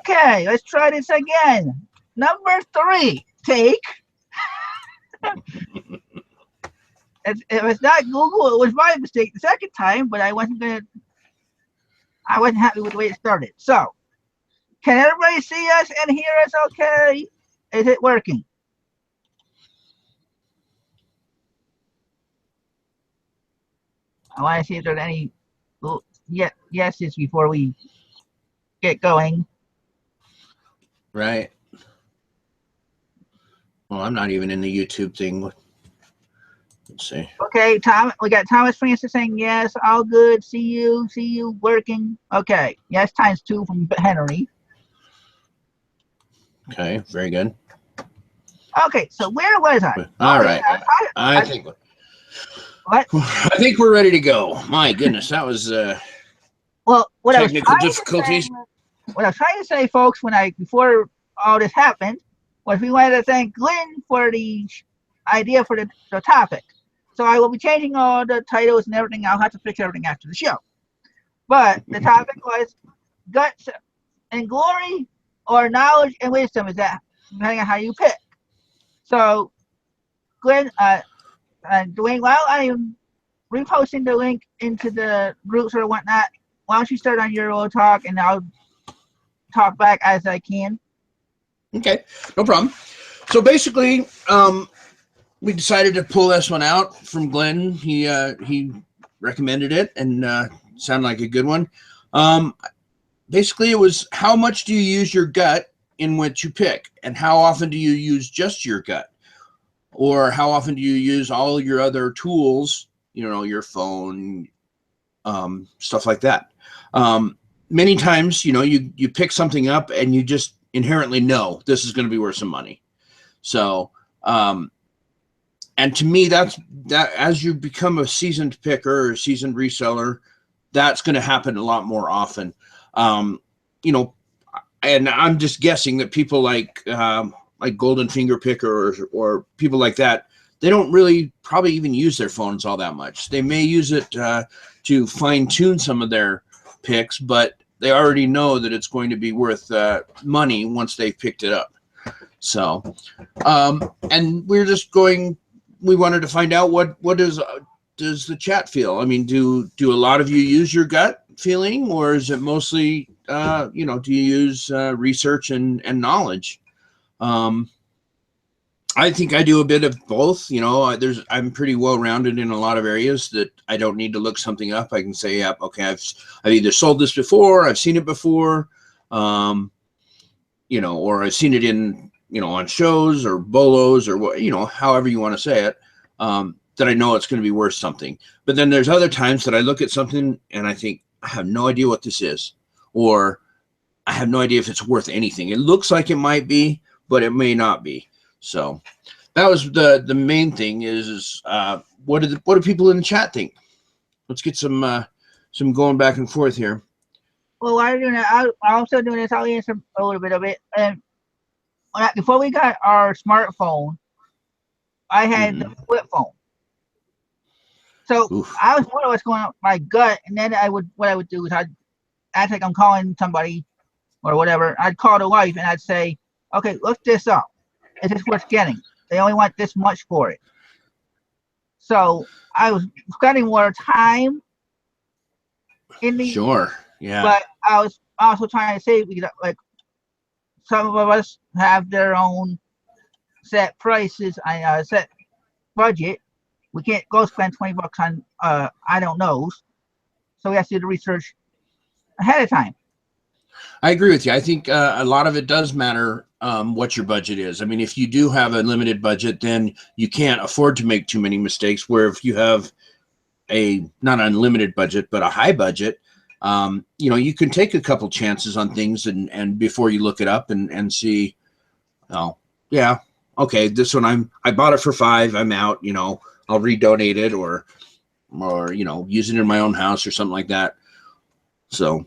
Okay, let's try this again. Number 3, take. If it's not Google, it was my mistake the second time, but I wasn't happy with the way it started. So, can everybody see us and hear us okay? Is it working? I want to see if there's any yeses before we get going. Right. Well, I'm not even in the YouTube thing. Let's see. Okay, Tom. We got Thomas Francis saying yes. All good. See you. Working. Okay. Yes, times 2 from Henry. Okay, very good. Okay, so where was I? All right. I think. What? I think we're ready to go. My goodness, that was technical difficulties. What I was trying to say, folks, before all this happened, was we wanted to thank Glenn for the idea for the topic. So I will be changing all the titles and everything. I'll have to fix everything after the show. But the topic was guts and glory, or knowledge and wisdom, is that depending on how you pick. So, Glenn, Dwayne, while I am reposting the link into the groups or whatnot, why don't you start on your little talk and I'll talk back as I can. Okay, no problem. So basically, we decided to pull this one out from Glenn. He recommended it and sounded like a good one. Basically, it was how much do you use your gut in what you pick, and how often do you use just your gut, or how often do you use all your other tools, your phone, stuff like that. Many times, you pick something up and you just inherently know this is going to be worth some money. So, and to me, that as you become a seasoned picker or a seasoned reseller, that's going to happen a lot more often. And I'm just guessing that people like Golden Finger Picker or people like that, they don't really probably even use their phones all that much. They may use it to fine tune some of their picks, but they already know that it's going to be worth money once they've picked it up. So, and we wanted to find out what does the chat feel? I mean, do a lot of you use your gut feeling, or is it mostly, do you use research and knowledge? I think I do a bit of both. I'm pretty well-rounded in a lot of areas that I don't need to look something up. I can say, yeah, okay, I've either sold this before, I've seen it before, or I've seen it in, on shows or bolos or what, however you want to say it, that I know it's going to be worth something. But then there's other times that I look at something and I think, I have no idea what this is, or I have no idea if it's worth anything. It looks like it might be, but it may not be. So that was the main thing is what do people in the chat think? Let's get some going back and forth here. Well, while you're doing that, I'm also doing this. I'll answer a little bit of it. And before we got our smartphone, I had the flip phone. So I was wondering what's going on with my gut, and then what I would do is I'd act like I'm calling somebody or whatever. I'd call the wife and I'd say, okay, look this up. Is this worth getting? They only want this much for it. So I was spending more time in the but I was also trying to say, like, some of us have their own set prices, set budget. We can't go spend $20 on I don't know. So we have to do the research ahead of time. I agree with you. I think a lot of it does matter what your budget is. I mean, if you do have a limited budget, then you can't afford to make too many mistakes. Where if you have a not unlimited budget, but a high budget, you can take a couple chances on things and before you look it up and see, oh yeah, okay, this one I bought it for $5, I'm out, I'll redonate it or use it in my own house or something like that. So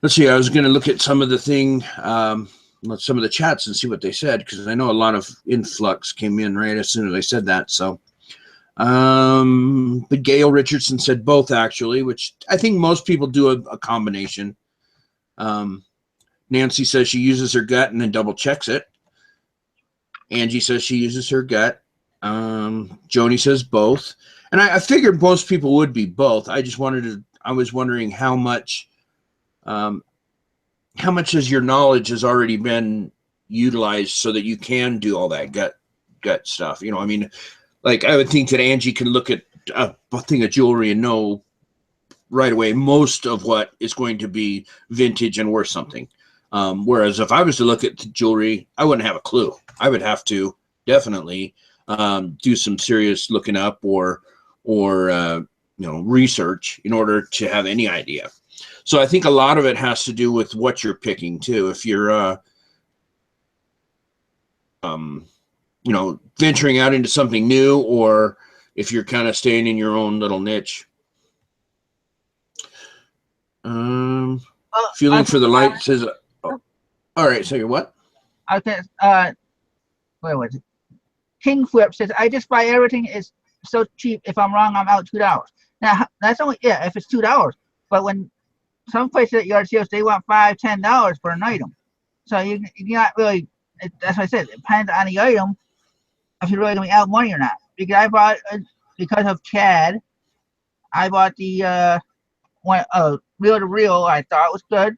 let's see. I was going to look at some of the some of the chats and see what they said, because I know a lot of influx came in right as soon as I said that. So, but Gail Richardson said both actually, which I think most people do a combination. Nancy says she uses her gut and then double checks it. Angie says she uses her gut. Joni says both. And I figured most people would be both. I was wondering how much has your knowledge has already been utilized so that you can do all that gut stuff. You know, I mean, like I would think that Angie can look at a thing of jewelry and know right away most of what is going to be vintage and worth something. Whereas if I was to look at the jewelry, I wouldn't have a clue. I would have to definitely do some serious looking up or research in order to have any idea. So I think a lot of it has to do with what you're picking too. If you're venturing out into something new, or if you're kind of staying in your own little niche. Feeling for the light says, oh, all right. So you're what? I think, where was it? King Flip says, I just buy everything. It's so cheap. If I'm wrong, I'm out $2. Now that's only, if it's $2, but when some places at yard sales, they want $5, $10 for an item. So you're not really, that's what I said. It depends on the item if you're really going to be out money or not. Because I bought, because of Chad, I bought the reel to reel. I thought it was good.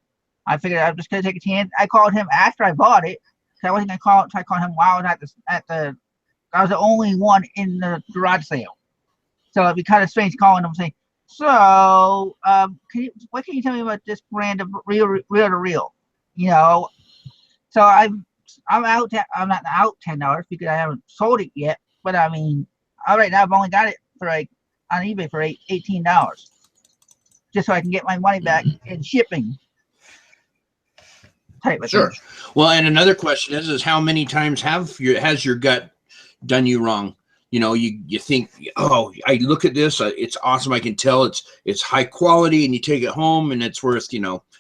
I figured I'm just going to take a chance. I called him after I bought it. I wasn't going to call him while I was I was the only one in the garage sale. So it'd be kind of strange calling him saying, so what can you tell me about this brand of reel to reel? You know, so I'm out. I'm not out $10 because I haven't sold it yet. But I mean, right now I've only got it for on eBay for $18, just so I can get my money back in shipping. Type of sure. thing. Well, and another question is how many times has your gut done you wrong? You know, you think, oh, I look at this, it's awesome. I can tell it's high quality, and you take it home and it's worth, $3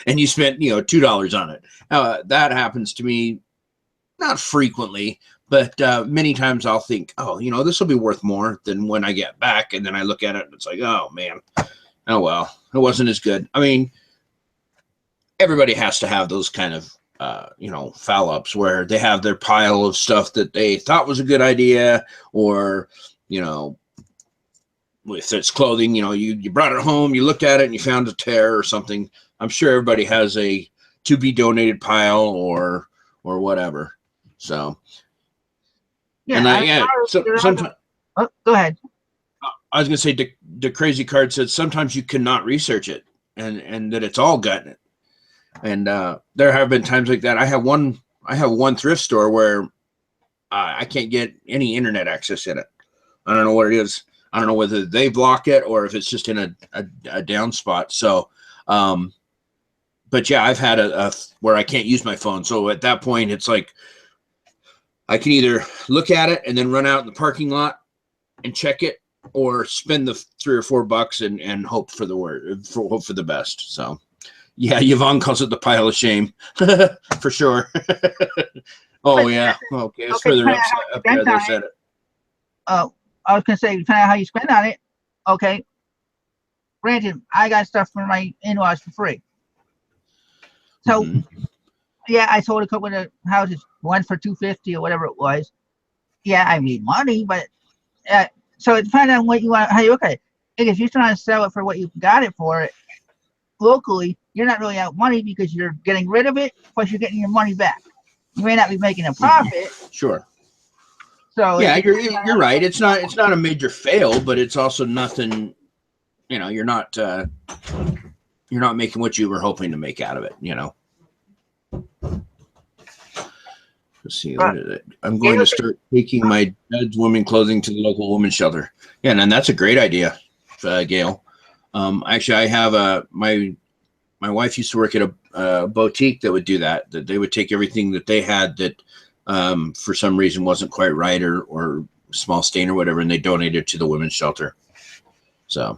and you spent, $2 on it. That happens to me, not frequently, but many times I'll think, oh, this will be worth more than when I get back. And then I look at it and it's like, oh man, oh, well, it wasn't as good. I mean, everybody has to have those kind of, foul ups where they have their pile of stuff that they thought was a good idea, or, if it's clothing, you brought it home, you looked at it and you found a tear or something. I'm sure everybody has a to be donated pile or whatever. So, Yeah. Sometimes. Oh, go ahead. I was going to say, the crazy card said sometimes you cannot research it and that it's all gut in it. And there have been times like that. I have one thrift store where I can't get any internet access in it. I don't know what it is. I don't know whether they block it or if it's just in a down spot. So, but yeah, I've had a where I can't use my phone. So at that point, it's like I can either look at it and then run out in the parking lot and check it, or spend the $3 or $4 and hope for the best. So. Yeah, Yvonne calls it the pile of shame, for sure. Oh, yeah. Okay, it's further up there. They said it. I was going to say, depending on how you spend on it. Okay. Granted, I got stuff from my in-laws for free. So, yeah, I sold a couple of houses, one for $250 or whatever it was. Yeah, I made money, but so it depends on what you want, how you look at it. If you're trying to sell it for what you got it for, locally, you're not really out money because you're getting rid of it, plus you're getting your money back. You may not be making a profit. Sure. So yeah, you're right. It's not a major fail, but it's also nothing. You're not making what you were hoping to make out of it. Let's see. What is it? I'm going to start taking my dad's women clothing to the local women's shelter. Yeah, and that's a great idea, Gail. Actually, I have my wife used to work at a boutique that would do that they would take everything that they had that for some reason wasn't quite right or small stain or whatever, and they donated it to the women's shelter. So.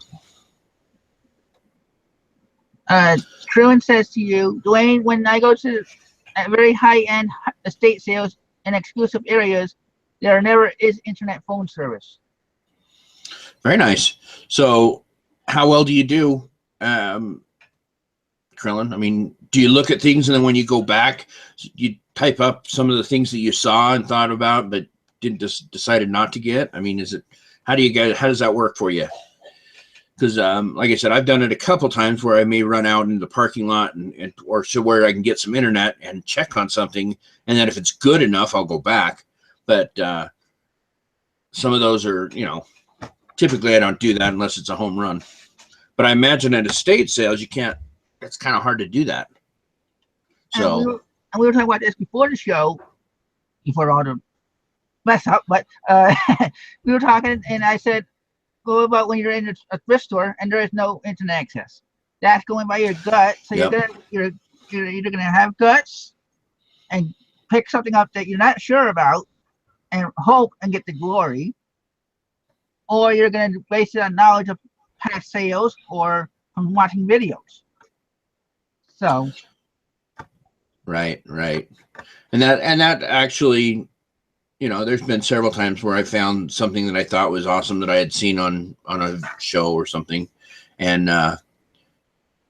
Truman says to you, Dwayne, when I go to very high-end estate sales in exclusive areas, there never is internet phone service. Very nice. So how well do you do? Krillin? I mean, do you look at things and then when you go back, you type up some of the things that you saw and thought about, but didn't decided not to get? I mean, how does that work for you? Because like I said, I've done it a couple times where I may run out in the parking lot or so where I can get some internet and check on something, and then if it's good enough, I'll go back. But some of those are, typically I don't do that unless it's a home run. But I imagine at estate sales, you can't. It's kind of hard to do that. So we were talking about this before the show, before all the mess up. But we were talking, and I said, "Go about when you're in a thrift store and there is no internet access. That's going by your gut. So Yep. you're either gonna have guts and pick something up that you're not sure about and hope and get the glory, or you're gonna base it on knowledge of past sales or from watching videos." So right, and that actually, there's been several times where I found something that I thought was awesome that I had seen on a show or something, and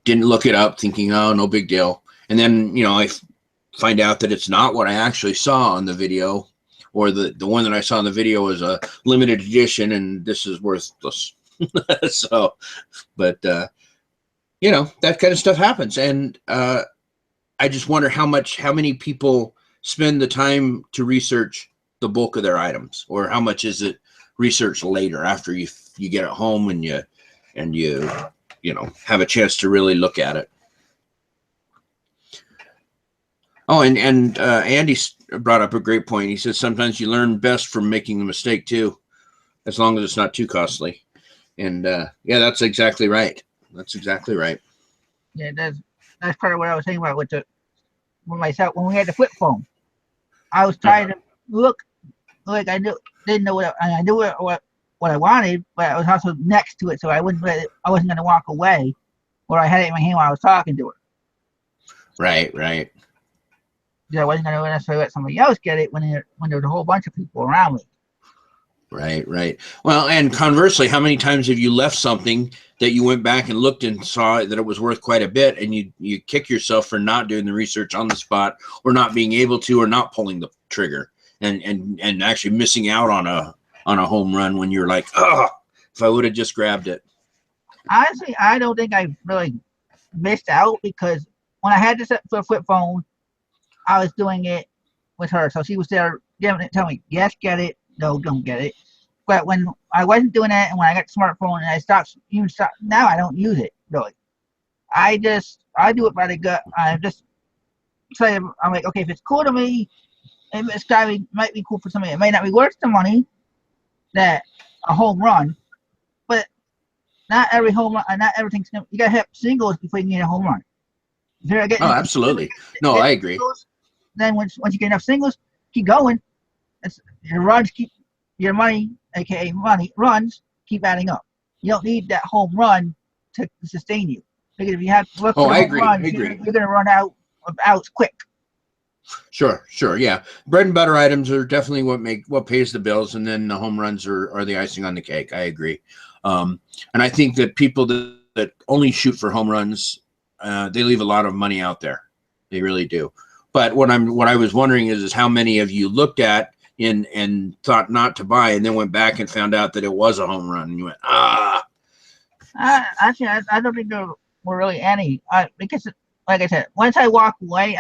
didn't look it up, thinking, oh, no big deal. And then I find out that it's not what I actually saw on the video, or the one that I saw in the video was a limited edition, and this is worthless. So, but that kind of stuff happens, and I just wonder how many people spend the time to research the bulk of their items, or how much is it researched later after you get it home and you have a chance to really look at it. Oh, and Andy brought up a great point. He says sometimes you learn best from making the mistake too, as long as it's not too costly. And yeah, that's exactly right. yeah, that's part of what I was saying about with myself when we had the flip phone. I was trying to look like I didn't know what I knew what I wanted, but I was also next to it, so I wasn't going to walk away, or I had it in my hand while I was talking to her. Right. Yeah, I wasn't going to necessarily let somebody else get it when there was a whole bunch of people around me. Right. Well, and conversely, how many times have you left something that you went back and looked and saw that it was worth quite a bit, and you kick yourself for not doing the research on the spot, or not being able to, or not pulling the trigger, and actually missing out on a home run when you're like, oh, if I would have just grabbed it. Honestly, I don't think I really missed out, because when I had this flip phone, I was doing it with her, so she was there telling me, yes, get it, no, don't get it. But when I wasn't doing that, and when I got the smartphone and I stopped, now I don't use it really. I do it by the gut. I just say, I'm like, okay, if it's cool to me, if it's might be cool for somebody. It may not be worth the money that a home run, but not every home run, not everything's gonna. You gotta have singles before you can get a home run. Oh, absolutely. No, I agree. Singles, then once you get enough singles, keep going. Your runs keep your money, aka money runs, keep adding up. You don't need that home run to sustain you, because if you have to look for home runs, you're gonna run out of outs quick. Sure, yeah. Bread and butter items are definitely what pays the bills, and then the home runs are the icing on the cake. I agree, and I think that people that only shoot for home runs, they leave a lot of money out there. They really do. But what I was wondering is how many of you looked at and thought not to buy, and then went back and found out that it was a home run, and you went, ah. Actually, I don't think there were really any, because, like I said, once I walk away,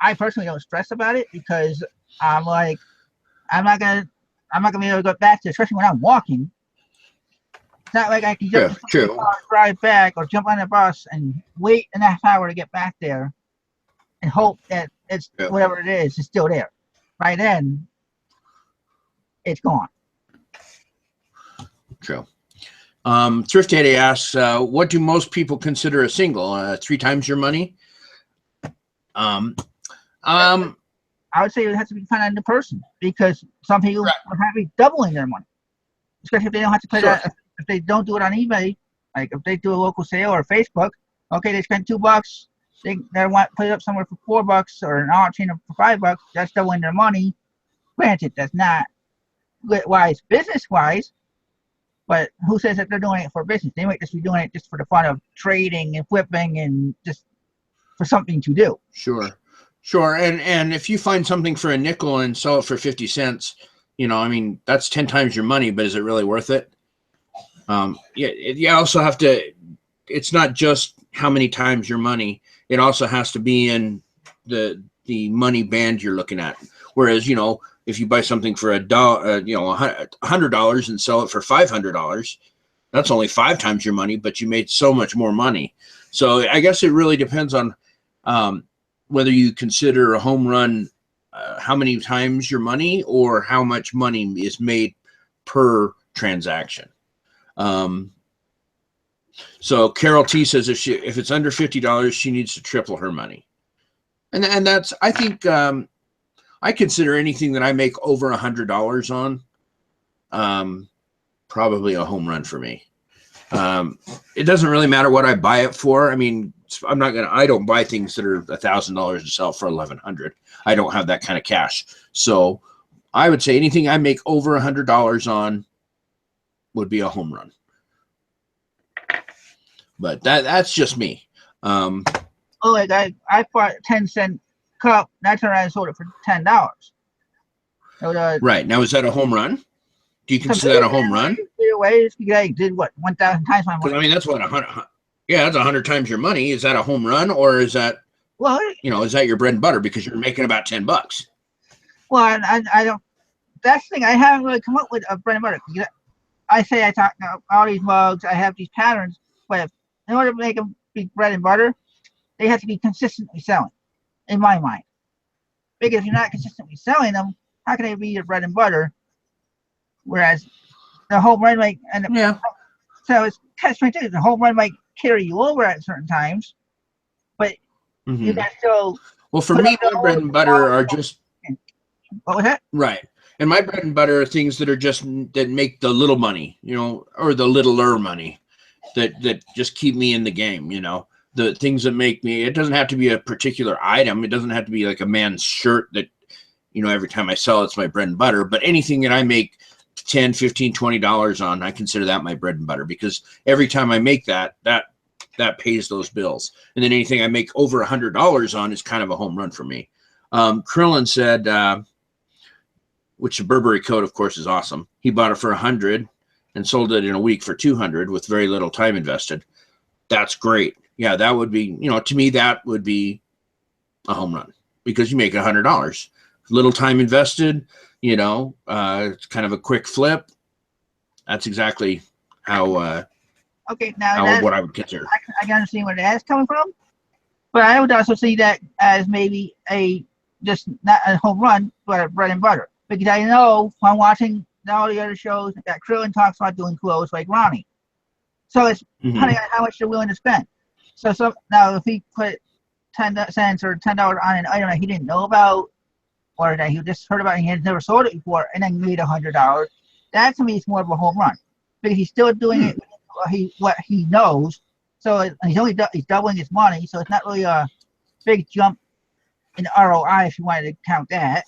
I personally don't stress about it, because I'm like, I'm not gonna be able to go back to it, especially when I'm walking. It's not like I can jump in the car, drive back, or jump on the bus and wait a half hour to get back there and hope that it's whatever it is still there. By then, it's gone. True. Thrift Daddy asks, what do most people consider a single? 3 times your money? I would say it has to be dependent on the person, because some people are happy doubling their money, especially if they don't have to pay that. If they don't do it on eBay, like if they do a local sale or Facebook, okay, they spend $2, they want to put it up somewhere for $4 or an auction for $5. That's doubling their money. Granted, that's not wise business wise, But who says that they're doing it for business? They might just be doing it just for the fun of trading and flipping and just for something to do. Sure. And if you find something for a nickel and sell it for 50 cents, I mean, that's 10 times your money, but is it really worth it? You also have to, it's not just how many times your money, it also has to be in the money band you're looking at. Whereas, if you buy something for $100 and sell it for $500, that's only 5 times your money, but you made so much more money. So I guess it really depends on whether you consider a home run how many times your money or how much money is made per transaction. So Carol T says if it's under $50, she needs to triple her money. And that's, I think, I consider anything that I make over $100 on, probably a home run for me. It doesn't really matter what I buy it for. I mean, I don't buy things that are $1,000 to sell for $1,100. I don't have that kind of cash. So I would say anything I make over $100 on would be a home run. But that's just me. Like I bought a 10-cent cup. That's when I sold it for $10. Right. Now, is that a home run? Do you consider that a home run? Ways because I did what 1,000 times my money. I mean, that's what 100. Yeah, that's 100 times your money. Is that a home run, or is that is that your bread and butter because you're making about $10? Well, I don't. That's the thing. I haven't really come up with a bread and butter. I say I talk all these mugs. I have these patterns, but in order to make them be bread and butter, they have to be consistently selling, in my mind. Because if you're not consistently selling them, how can they be your bread and butter? Whereas the home run might end up. Yeah. So it's catch-22. The home run might carry you over at certain times, but you can still. Well, for me, my bread and butter are just. What was that? Right. And my bread and butter are things that make the little money, or the littler money that just keep me in the game, the things that make me, it doesn't have to be a particular item. It doesn't have to be like a man's shirt that, every time I sell, it's my bread and butter, but anything that I make $10, $15, $20 on, I consider that my bread and butter because every time I make that pays those bills. And then anything I make over $100 on is kind of a home run for me. Krillin said, which the Burberry coat, of course, is awesome. He bought it for $100 and sold it in a week for $200 with very little time invested. That's great. Yeah, that would be, to me, that would be a home run because you make $100. Little time invested, it's kind of a quick flip. That's exactly how. Okay, now what I would consider. I can understand where that's coming from, but I would also see that as maybe just not a home run, but a bread and butter. Because I know from watching all the other shows that Krillin talks about doing clothes like Ronnie. So it's depending on how much you're willing to spend. So now if he put 10 cents or $10 on an item that he didn't know about, or that he just heard about and he had never sold it before, and then made $100, that to me is more of a home run because he's still doing it what he knows. So he's doubling his money. So it's not really a big jump in ROI if you wanted to count that.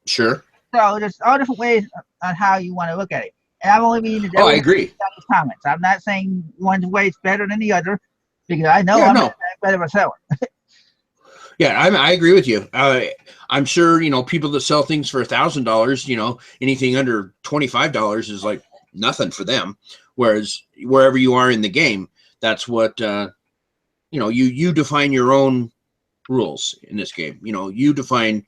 Sure. So there's all different ways on how you want to look at it. And I'm only being the I agree. Comments. I'm not saying one way is better than the other because I know I'm not that better of a seller. Yeah, I agree with you. I'm sure, people that sell things for $1,000, anything under $25 is like nothing for them. Whereas wherever you are in the game, that's what, you define your own rules in this game. You define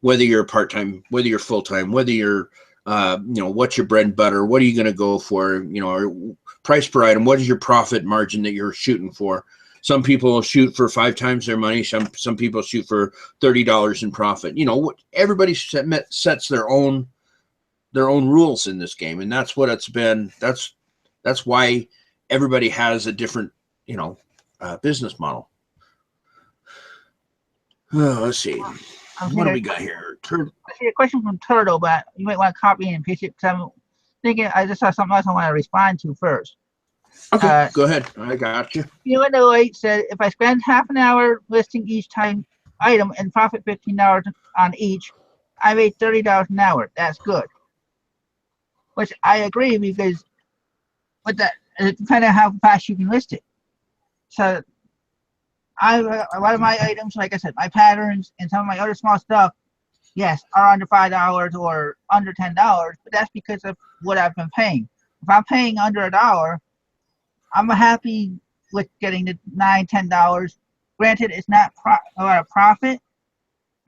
whether you're part-time, whether you're full-time, whether you're, what's your bread and butter, what are you going to go for, or price per item, what is your profit margin that you're shooting for? Some people shoot for 5 times their money. Some people shoot for $30 in profit. Everybody sets their own rules in this game, and that's what it's been. That's why everybody has a different, business model. Let's see. What do we got here? I see a question from Turtle, but you might want to copy and paste it because I'm thinking I just saw something else I want to respond to first. Okay, go ahead. I got you. UNO8 said, if I spend half an hour listing each item and profit $15 on each, I made $30 an hour. That's good. Which I agree because but that it depends on how fast you can list it. So a lot of my items, like I said, my patterns and some of my other small stuff, yes, are under $5 or under $10, but that's because of what I've been paying. If I'm paying under $1, I'm happy with getting the $9, $10. Granted, it's not a lot of profit,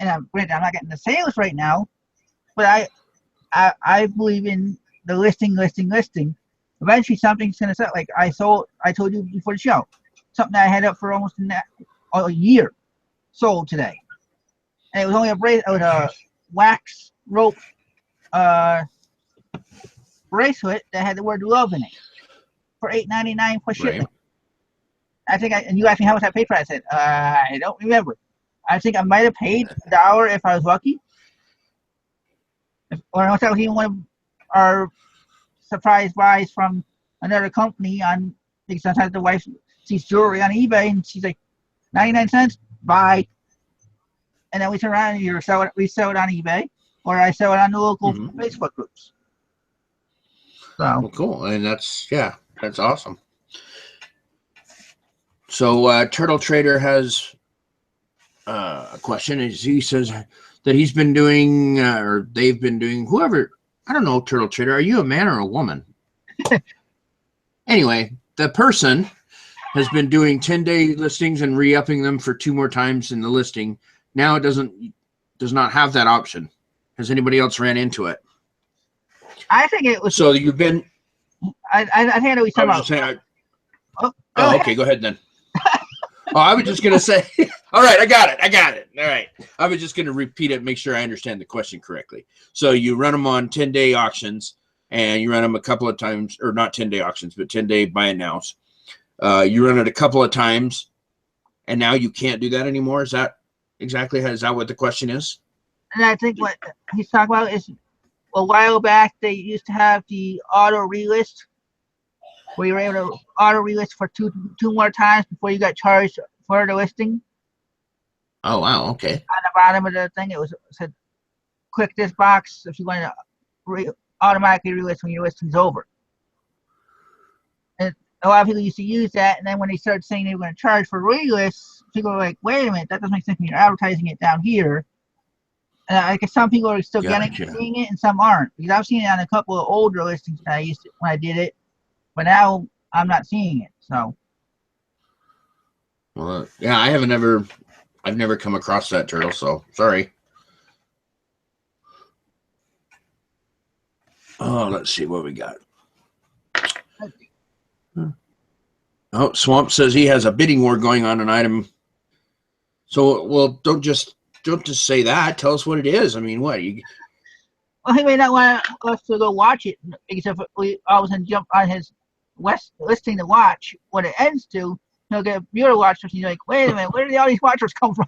and granted, I'm not getting the sales right now, but I believe in the listing. Eventually, something's gonna sell. Like I told you before the show, something that I had up for almost a year, sold today, and it was only a wax rope bracelet that had the word love in it for $8.99 plus shipping. Right. I think and you asked me how much I paid for it. I said I don't remember. I think I might have paid $1 if I was lucky, or unless that was even one of our surprise buys from another company on. Because sometimes the wife sees jewelry on eBay and she's like, 99 cents, buy. And then we turn around and we sell it on eBay, or I sell it on the local Facebook groups. So well, cool, and that's awesome. So Turtle Trader has a question. He says that he's been doing, or they've been doing, whoever, I don't know, Turtle Trader, are you a man or a woman? Anyway, the person has been doing 10-day listings and re-upping them for 2 more times in the listing. Now it does not have that option. Has anybody else ran into it? I think it was. So you've been. I think I know what you're talking about. Okay, go ahead then. I was just gonna say. All right, I got it. All right, I was just gonna repeat it, make sure I understand the question correctly. So you run them on 10-day auctions, and you run them a couple of times, or not 10-day auctions, but 10-day buy and nows. You run it a couple of times, and now you can't do that anymore. Is that what the question is? And I think what he's talking about is a while back they used to have the auto relist, where you were able to auto relist for two more times before you got charged for the listing. Oh wow, okay. On the bottom of the thing, it said, "Click this box if you want to automatically relist when your listing's over." And a lot of people used to use that, and then when they started saying they were going to charge for relists, people were like, "Wait a minute, that doesn't make sense when you're advertising it down here." And I guess some people are still seeing it, and some aren't. Because I've seen it on a couple of older listings that I used to when I did it, but now I'm not seeing it. So, well, yeah, I've never come across that, Turtle. So sorry. Oh, let's see what we got. Oh, Swamp says he has a bidding war going on an item. So, well, don't just say that. Tell us what it is. I mean, what you? Well, he may not want us to go watch it, because if we all of a sudden jump on his listing to watch what it ends to, he'll get viewer watchers. And he's like, "Wait a minute, where did all these watchers come from?"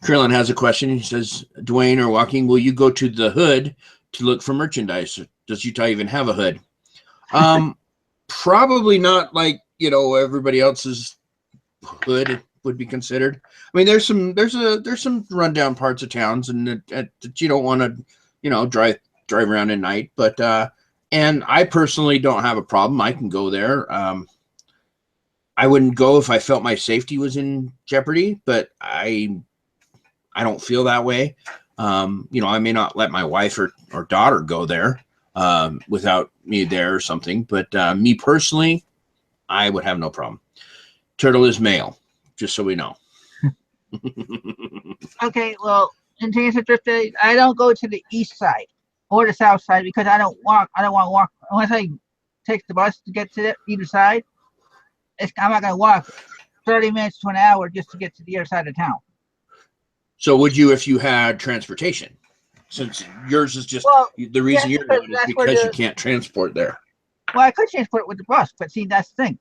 Krillin has a question. He says, "Dwayne or Walking, will you go to the hood to look for merchandise? Does Utah even have a hood?" Probably not. Like everybody else's hood would be considered. I mean, there's some rundown parts of towns, and that you don't want to, drive around at night. But and I personally don't have a problem. I can go there. I wouldn't go if I felt my safety was in jeopardy, but I don't feel that way. I may not let my wife or daughter go there without me there or something. But me personally, I would have no problem. Turtle is male, just so we know. Okay, well, in terms of thrift days, I don't go to the east side or the south side because I don't want to walk unless I take the bus to get to either side. I'm not going to walk 30 minutes to an hour just to get to the other side of town. So would you if you had transportation? Since yours is just the reason you're doing it is because you can't transport there. Well, I could transport it with the bus, but see, that's the thing.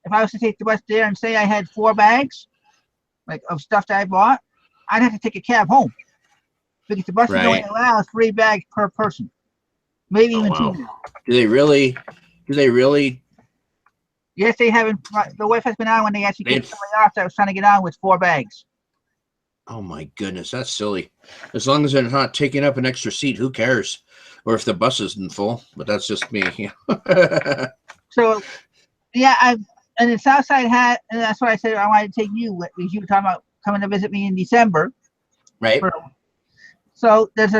If I was to take the bus there and say I had 4 bags, of stuff that I bought, I'd have to take a cab home because the bus only allows 3 bags per person, maybe even 2. Do they really? Yes, they haven't. The wife has been on when they actually get somebody off that was trying to get on with 4 bags. Oh my goodness, that's silly. As long as they're not taking up an extra seat, who cares? or if the bus isn't full, but that's just me. So, yeah, and the Southside hat, and that's why I said I wanted to take you, because you were talking about coming to visit me in December. Right. So there's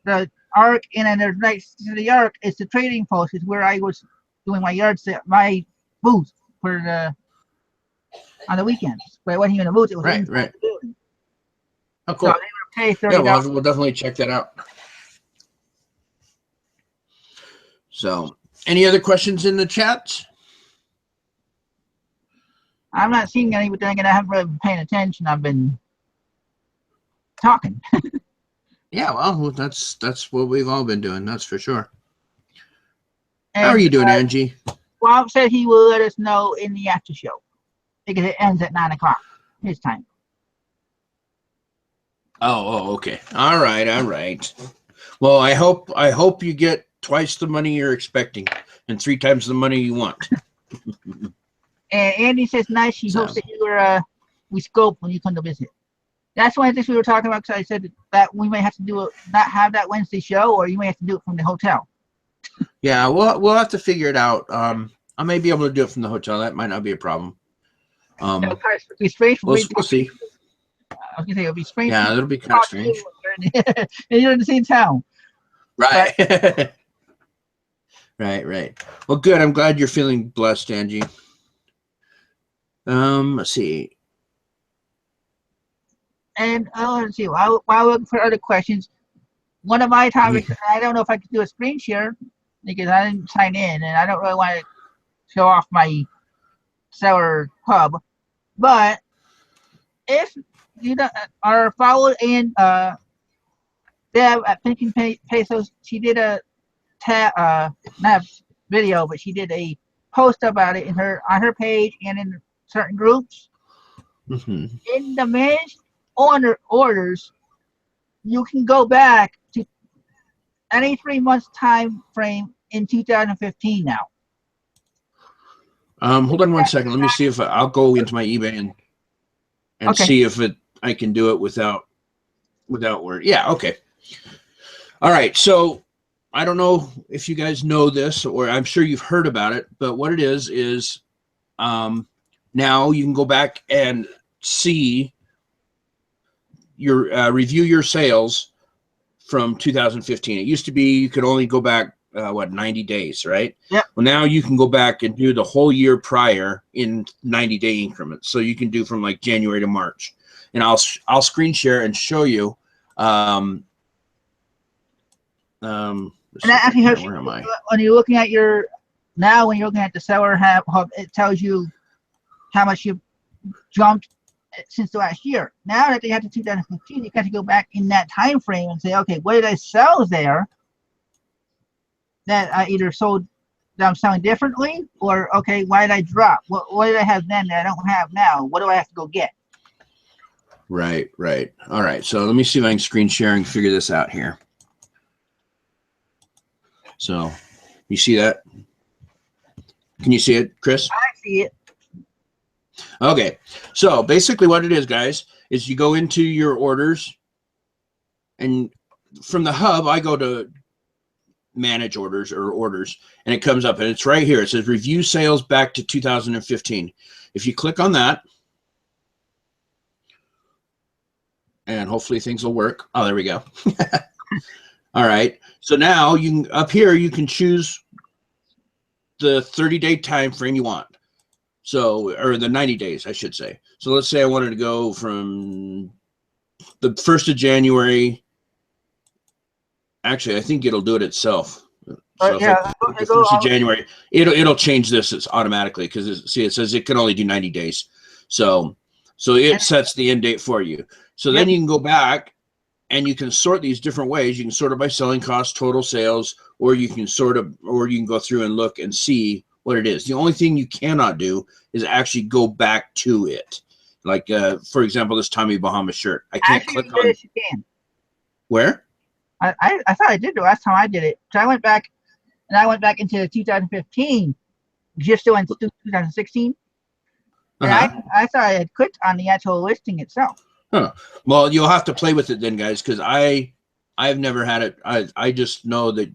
the Ark, and then there's next to the Ark is the trading post, is where I was doing my yard sale, my booth for on the weekends. But it wasn't even a booth; it was right. Oh, cool. So they were paid $30. Yeah, we'll definitely check that out. So, any other questions in the chat? I'm not seeing anything, and I haven't really been paying attention. I've been talking. Yeah, well, that's what we've all been doing. That's for sure. And, how are you doing, Angie? Bob said he will let us know in the after show because it ends at 9 o'clock his time. Oh, okay. All right. Well, I hope you get twice the money you're expecting and 3 times the money you want. And Andy says, nice. She hopes that you were we scope when you come to visit. That's one of the things we were talking about, because I said that we may have to not have that Wednesday show, or you may have to do it from the hotel. Yeah, we'll have to figure it out. I may be able to do it from the hotel. That might not be a problem. It'll be strange for we'll see. I was gonna say it'll be strange. Yeah, it'll be kind of strange. And you're in the same town. Right. Right. Well, good. I'm glad you're feeling blessed, Angie. Let's see. And let's see. While looking for other questions, one of my topics, I don't know if I could do a screen share because I didn't sign in, and I don't really want to show off my seller hub. But if you are followed in Deb at Thinking Pesos, she did a not a video, but she did a post about it on her page and in certain groups. Mm-hmm. In the managed orders, you can go back to any 3 months time frame in 2015 now. Hold on one second. Let me see if I'll go into my eBay and okay. See if I can do it without word. Yeah, okay. All right. So I don't know if you guys know this, or I'm sure you've heard about it, but what it is now you can go back and see your review your sales from 2015. It used to be you could only go back 90 days, right? Yeah. Well, now you can go back and do the whole year prior in 90-day increments. So you can do from like January to March, and I'll screen share and show you. And that actually helps you when you're looking at when you're looking at the seller hub, it tells you how much you've jumped since the last year. Now that they have to 2015, you got to go back in that time frame and say, okay, what did I sell there that I either sold that I'm selling differently, or okay, why did I drop? What did I have then that I don't have now? What do I have to go get? Right. All right. So let me see if I can screen share and figure this out here. So you see that? Can you see it, Chris? I see it. Okay. So basically what it is, guys, is you go into your orders, and from the hub, I go to manage orders, and it comes up, and it's right here. It says review sales back to 2015. If you click on that, and hopefully things will work. Oh, there we go. All right. So now up here you can choose the 30-day time frame you want. So, or the 90 days, I should say. So let's say I wanted to go from the 1st of January. Actually, I think it'll do it itself. So yeah, the 1st of January, it'll change this automatically, because it says it can only do 90 days. So it sets the end date for you. So then you can go back and you can sort these different ways. You can sort it by selling cost, total sales, or you can go through and look and see what it is. The only thing you cannot do is actually go back to it. Like, for example, this Tommy Bahama shirt. I can't click on it. You can. Where? I thought I did the last time I did it. So I went back into 2015, just still into 2016. And I thought I had clicked on the actual listing itself. Huh. Well, you'll have to play with it then, guys, because I've never had it. I just know that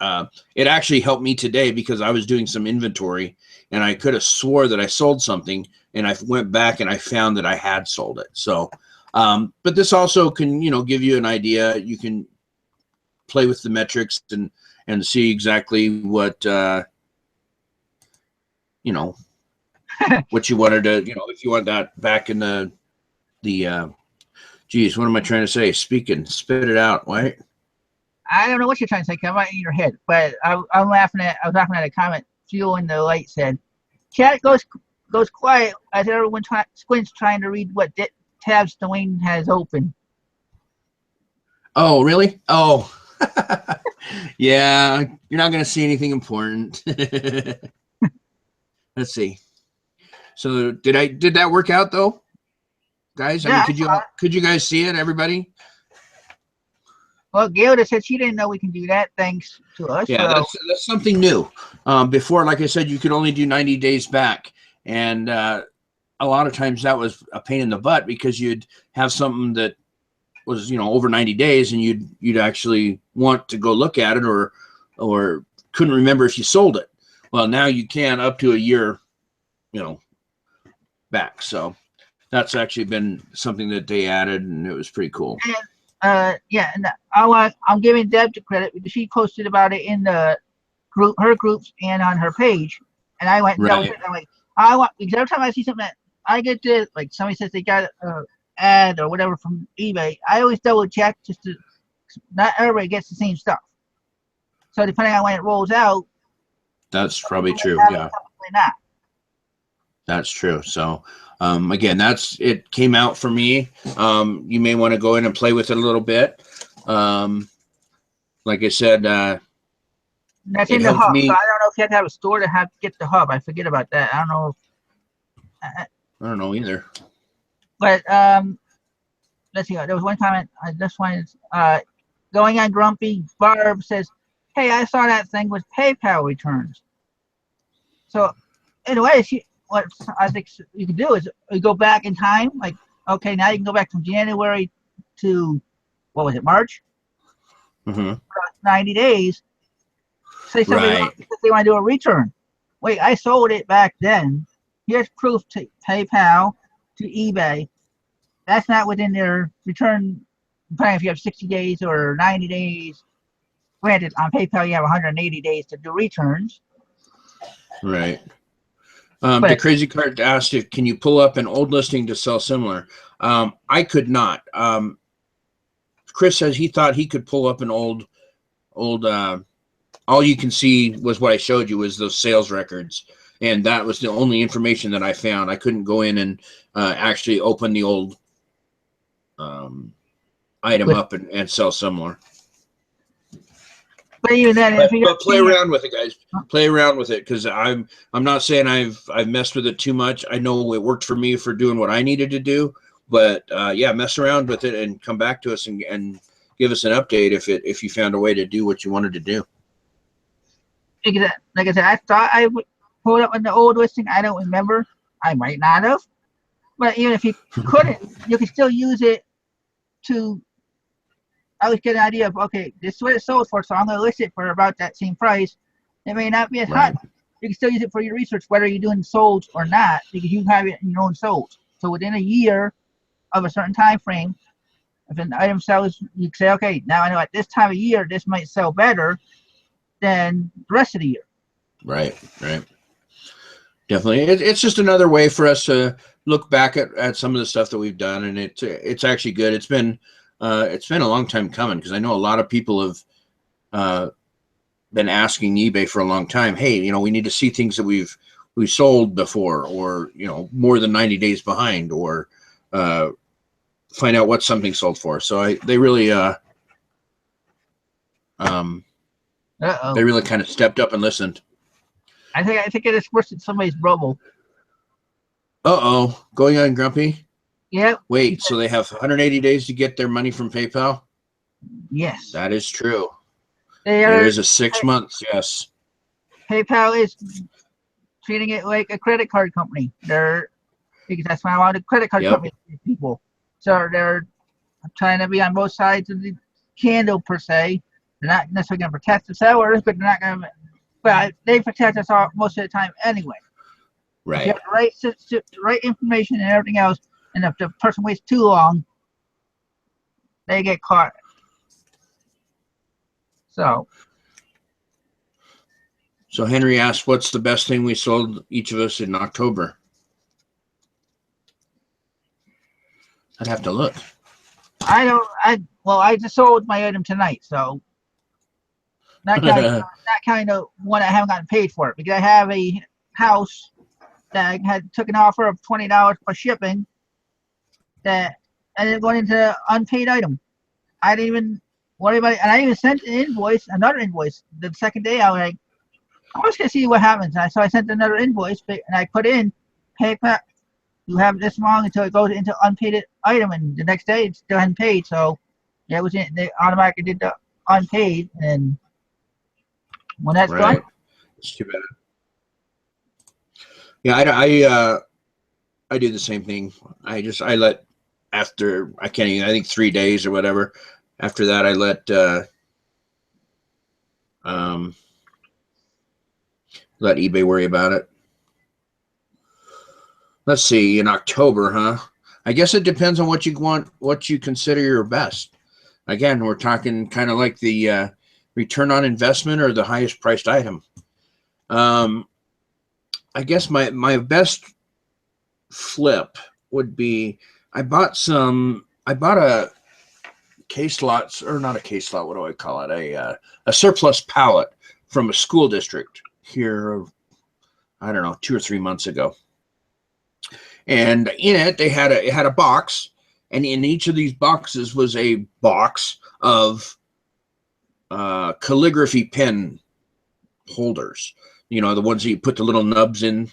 it actually helped me today because I was doing some inventory and I could have swore that I sold something, and I went back and I found that I had sold it. So, but this also can, give you an idea. You can play with the metrics and see exactly what, what you wanted to, if you want that back in the, geez, what am I trying to say? Spit it out, right? I don't know what you're trying to say. Come out in your head, but I was laughing at a comment. Fuel in the light said, "Chat goes quiet as everyone squints trying to read what tabs Dwayne has open." Oh, really? Oh, yeah. You're not going to see anything important. Let's see. So did that work out though, guys? Yeah, I mean, could you guys see it, everybody? Well, Gail just said she didn't know we can do that. Thanks to us. Yeah, so. that's something new. Before, like I said, you could only do 90 days back, and a lot of times that was a pain in the butt because you'd have something that was over 90 days, and you'd actually want to go look at it, or couldn't remember if you sold it. Well, now you can up to a year, back. So that's actually been something that they added, and it was pretty cool. Yeah, and I'm giving Deb the credit because she posted about it in the group, her groups, and on her page. And I went, right. I'm like, because every time I see something that I get to, like somebody says they got an ad or whatever from eBay, I always double check just to, not everybody gets the same stuff. So depending on when it rolls out, that's probably true. Yeah, not. That's true. So. Again, it came out for me. You may want to go in and play with it a little bit. Like I said, that's in the hub. So I don't know if you have to have a store to get the hub. I forget about that. I don't know. I don't know either. But let's see. There was one comment. This one is going on Grumpy. Barb says, "Hey, I saw that thing with PayPal returns." So in a way, what I think you can do is you go back in time. Like, okay, now you can go back from January to, what was it, March? Mm-hmm. 90 days. Say somebody they want to do a return. Wait, I sold it back then. Here's proof to PayPal, to eBay. That's not within their return, depending if you have 60 days or 90 days. Granted, on PayPal you have 180 days to do returns. Right. The Crazy Cart asked if can you pull up an old listing to sell similar. I could not. Chris says he thought he could pull up an old. All you can see was what I showed you was those sales records, and that was the only information that I found. I couldn't go in and actually open the old item up and sell similar. But even then, but play around with it, guys. Play around with it because I'm not saying I've messed with it too much. I know it worked for me for doing what I needed to do, but yeah, mess around with it and come back to us and give us an update if you found a way to do what you wanted to do. Like I said, I thought I would pull it up in the old listing. I don't remember. I might not have, but even if you couldn't, you can still use it to. I always get an idea of, okay, this is what it sold for, so I'm going to list it for about that same price. It may not be as hot. You can still use it for your research, whether you're doing solds or not, because you have it in your own solds. So within a year of a certain time frame, if an item sells, you can say, okay, now I know at this time of year, this might sell better than the rest of the year. Right. Definitely. It's just another way for us to look back at some of the stuff that we've done, and it's actually good. It's been a long time coming because I know a lot of people have been asking eBay for a long time. Hey, we need to see things that we've sold before, or more than 90 days behind, or find out what something sold for. So they really they really kind of stepped up and listened. I think it is worse than somebody's Brobel. Going on Grumpy. Yep. Wait, so they have 180 days to get their money from PayPal? Yes. That is true. There is a 6 months, yes. PayPal is treating it like a credit card company. Because that's why I want a credit card company for people. So they're trying to be on both sides of the candle, per se. They're not necessarily going to protect the sellers, but they're not going to. But they protect us all most of the time anyway. Right. If you have the right information and everything else, and if the person waits too long, they get caught. So Henry asked, what's the best thing we sold each of us in October? I'd have to look. I just sold my item tonight, so not kind of one I haven't gotten paid for it, because I have a house that I took an offer of $20 for shipping that ended up going into unpaid item. I didn't even worry about it, and I even sent another invoice the second day. I was like, I was gonna see what happens. So I sent another invoice, and I put in PayPal. You have this long until it goes into unpaid item, and the next day it still hadn't paid. So yeah, it was they automatically did the unpaid, and when that's done, it's too bad. Yeah, I do the same thing. I let after I think 3 days or whatever. After that, I let eBay worry about it. Let's see, in October, huh? I guess it depends on what you consider your best. Again, we're talking kind of like the return on investment or the highest priced item. I guess my best flip would be I bought a case lot, or not a case lot, what do I call it? A surplus pallet from a school district here, I don't know, 2 or 3 months ago. And in it, it had a box, and in each of these boxes was a box of calligraphy pen holders. You know, the ones that you put the little nubs in,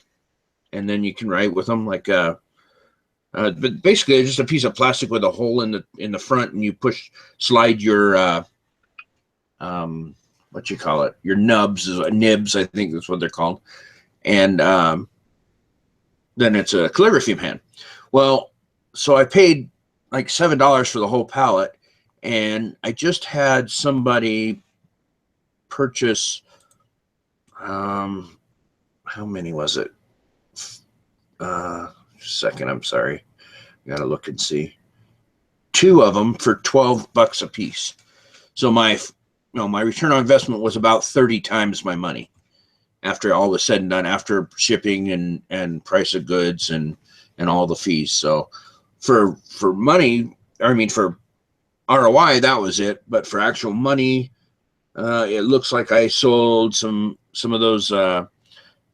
and then you can write with them. But basically, it's just a piece of plastic with a hole in the front, and you slide your what you call it, your nibs, I think that's what they're called, and then it's a calligraphy pen. Well, so I paid like $7 for the whole pallet, and I just had somebody purchase, how many was it? Second, I'm sorry. I gotta look and see. 2 of them for $12 a piece. So my return on investment was about 30 times my money after all was said and done, after shipping and price of goods and all the fees. So for money, for ROI, that was it. But for actual money, it looks like I sold some of those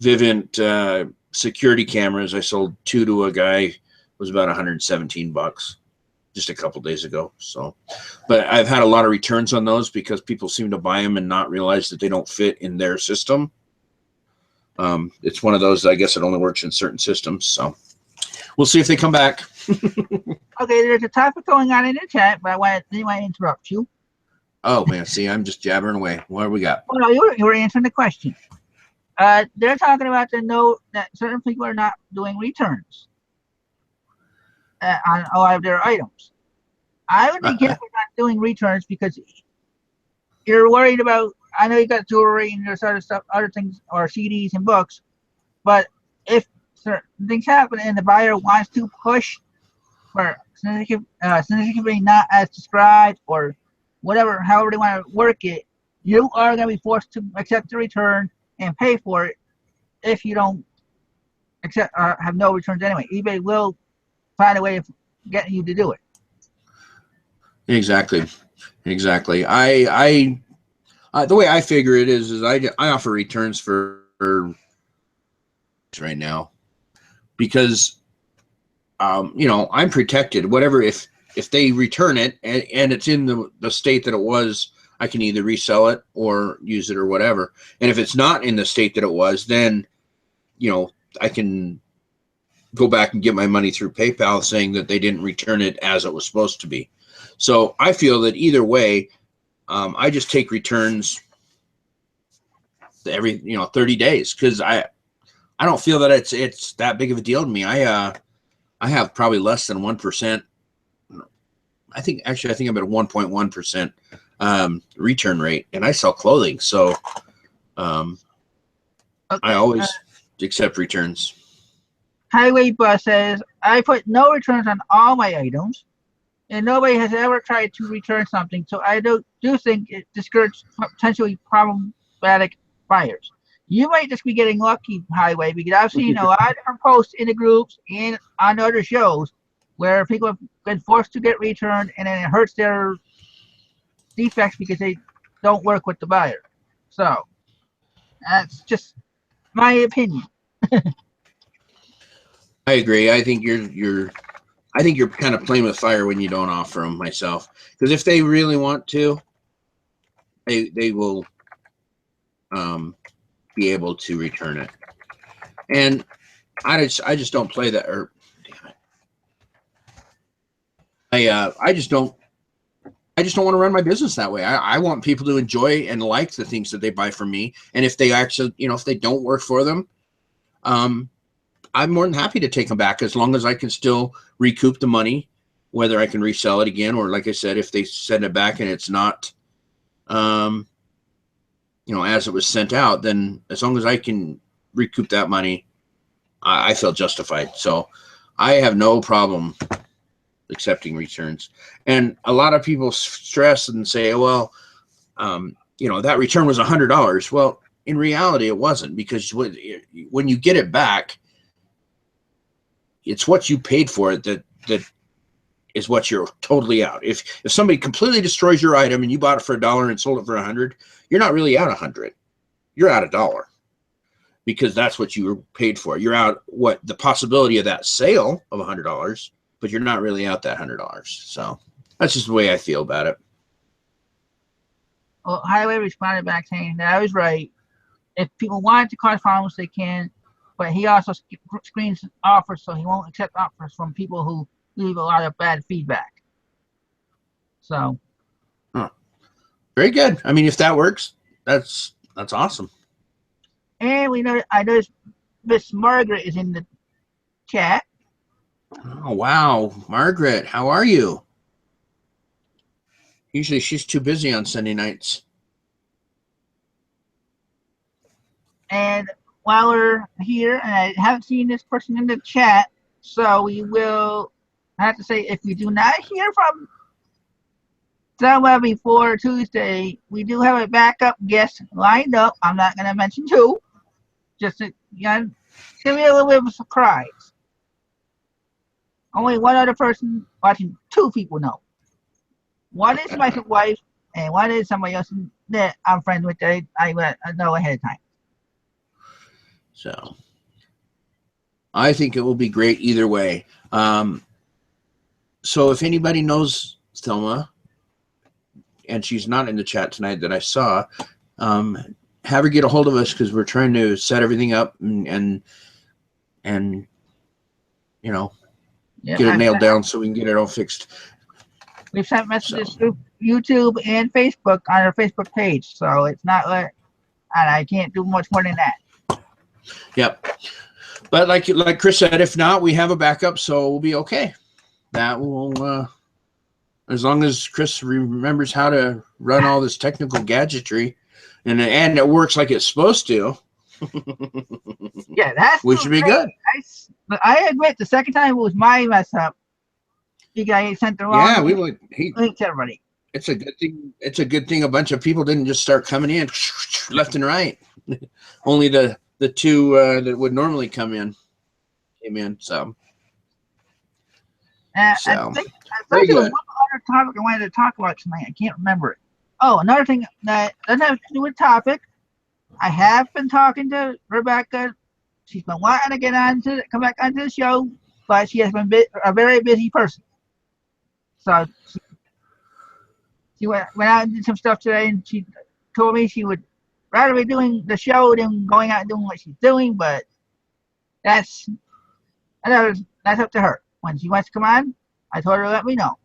Vivint security cameras. I sold 2 to a guy. It was about $117 just a couple days ago. So, but I've had a lot of returns on those because people seem to buy them and not realize that they don't fit in their system. It's one of those, I guess it only works in certain systems. So we'll see if they come back. Okay, there's a topic going on in the chat, but I didn't want to interrupt you. Oh man, see, I'm just jabbering away. What do we got? Well, no, you were answering the question. They're talking about the note that certain people are not doing returns on a lot of their items. I would be careful not doing returns because you're worried about. I know you got jewelry and there's other stuff, other things, or CDs and books, but if certain things happen and the buyer wants to push for significantly not as described or whatever, however they want to work it, you are going to be forced to accept the return and pay for it if you don't accept or have no returns anyway. eBay will find a way of getting you to do it. Exactly. I the way I figure it is I offer returns for right now because I'm protected. Whatever, if they return it and it's in the state that it was, I can either resell it or use it or whatever. And if it's not in the state that it was, then I can go back and get my money through PayPal saying that they didn't return it as it was supposed to be. So I feel that either way, I just take returns every 30 days because I don't feel that it's that big of a deal to me. I have probably less than 1%. I think I'm at a 1.1% return rate, and I sell clothing, so I always accept returns. Highway Bus says, I put no returns on all my items, and nobody has ever tried to return something, so I do think it discourages potentially problematic buyers. You might just be getting lucky, Highway, because I've seen a lot of different posts in the groups and on other shows where people have been forced to get returned, and then it hurts their defects because they don't work with the buyer. So that's just my opinion. I agree. I think you're kind of playing with fire when you don't offer them myself. Because if they really want to, they will be able to return it. And I just don't play that. Or damn it. I just don't want to run my business that way. I want people to enjoy and like the things that they buy from me. And if they actually, if they don't work for them, I'm more than happy to take them back as long as I can still recoup the money, whether I can resell it again, or like I said, if they send it back and it's not, as it was sent out, then as long as I can recoup that money, I feel justified. So I have no problem accepting returns. And a lot of people stress and say, well, that return was $100. Well, in reality, it wasn't, because when you get it back, it's what you paid for it that is what you're totally out. If somebody completely destroys your item and you bought it for $1 and sold it for $100, you're not really out $100. You're out $1, because that's what you were paid for. You're out the possibility of that sale of $100, but you're not really out that $100. So that's just the way I feel about it. Well, Highway responded back saying that I was right. If people wanted to cause problems, they can. But he also screens offers, so he won't accept offers from people who leave a lot of bad feedback. So, very good. I mean, if that works, that's awesome. And I noticed Miss Margaret is in the chat. Oh wow, Margaret, how are you? Usually she's too busy on Sunday nights. And while we're here, and I haven't seen this person in the chat, so we will have to say, if we do not hear from someone before Tuesday, we do have a backup guest lined up. I'm not going to mention who. Just to give me a little bit of a surprise. Only one other person watching, 2 people know. One is my wife, and one is somebody else that I'm friends with that I know ahead of time. So I think it will be great either way. So if anybody knows Thelma, and she's not in the chat tonight that I saw, have her get a hold of us, because we're trying to set everything up and get it nailed down so we can get it all fixed. We've sent messages through YouTube and Facebook on our Facebook page, so it's not and I can't do much more than that. Yep. But like Chris said, if not, we have a backup, so we'll be okay. That will, as long as Chris remembers how to run all this technical gadgetry, and it works like it's supposed to. Yeah, we should be good. I admit, the second time it was my mess up. You guys sent the wrong link to everybody. It's a good thing. It's a good thing a bunch of people didn't just start coming in left and right. Only the 2 that would normally come in came in. So I think there was one other topic I wanted to talk about tonight. I can't remember it. Oh, another thing that doesn't have to do with topic. I have been talking to Rebecca. She's been wanting to come back onto the show, but she has been a very busy person. So she went out and did some stuff today, and she told me she would rather be doing the show than going out and doing what she's doing, but that's up to her. When she wants to come on, I told her to let me know.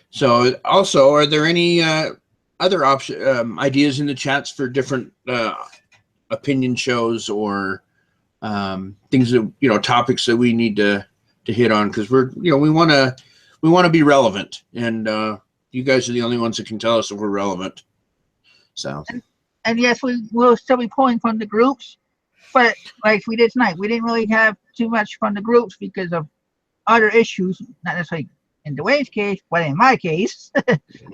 So also, are there any other ideas in the chats for different opinion shows or things that topics that we need to hit on, because we want to be relevant, and You guys are the only ones that can tell us if we're relevant. So. And yes, we will still be pulling from the groups, but like we did tonight, we didn't really have too much from the groups because of other issues, not necessarily in Dwayne's case, but in my case,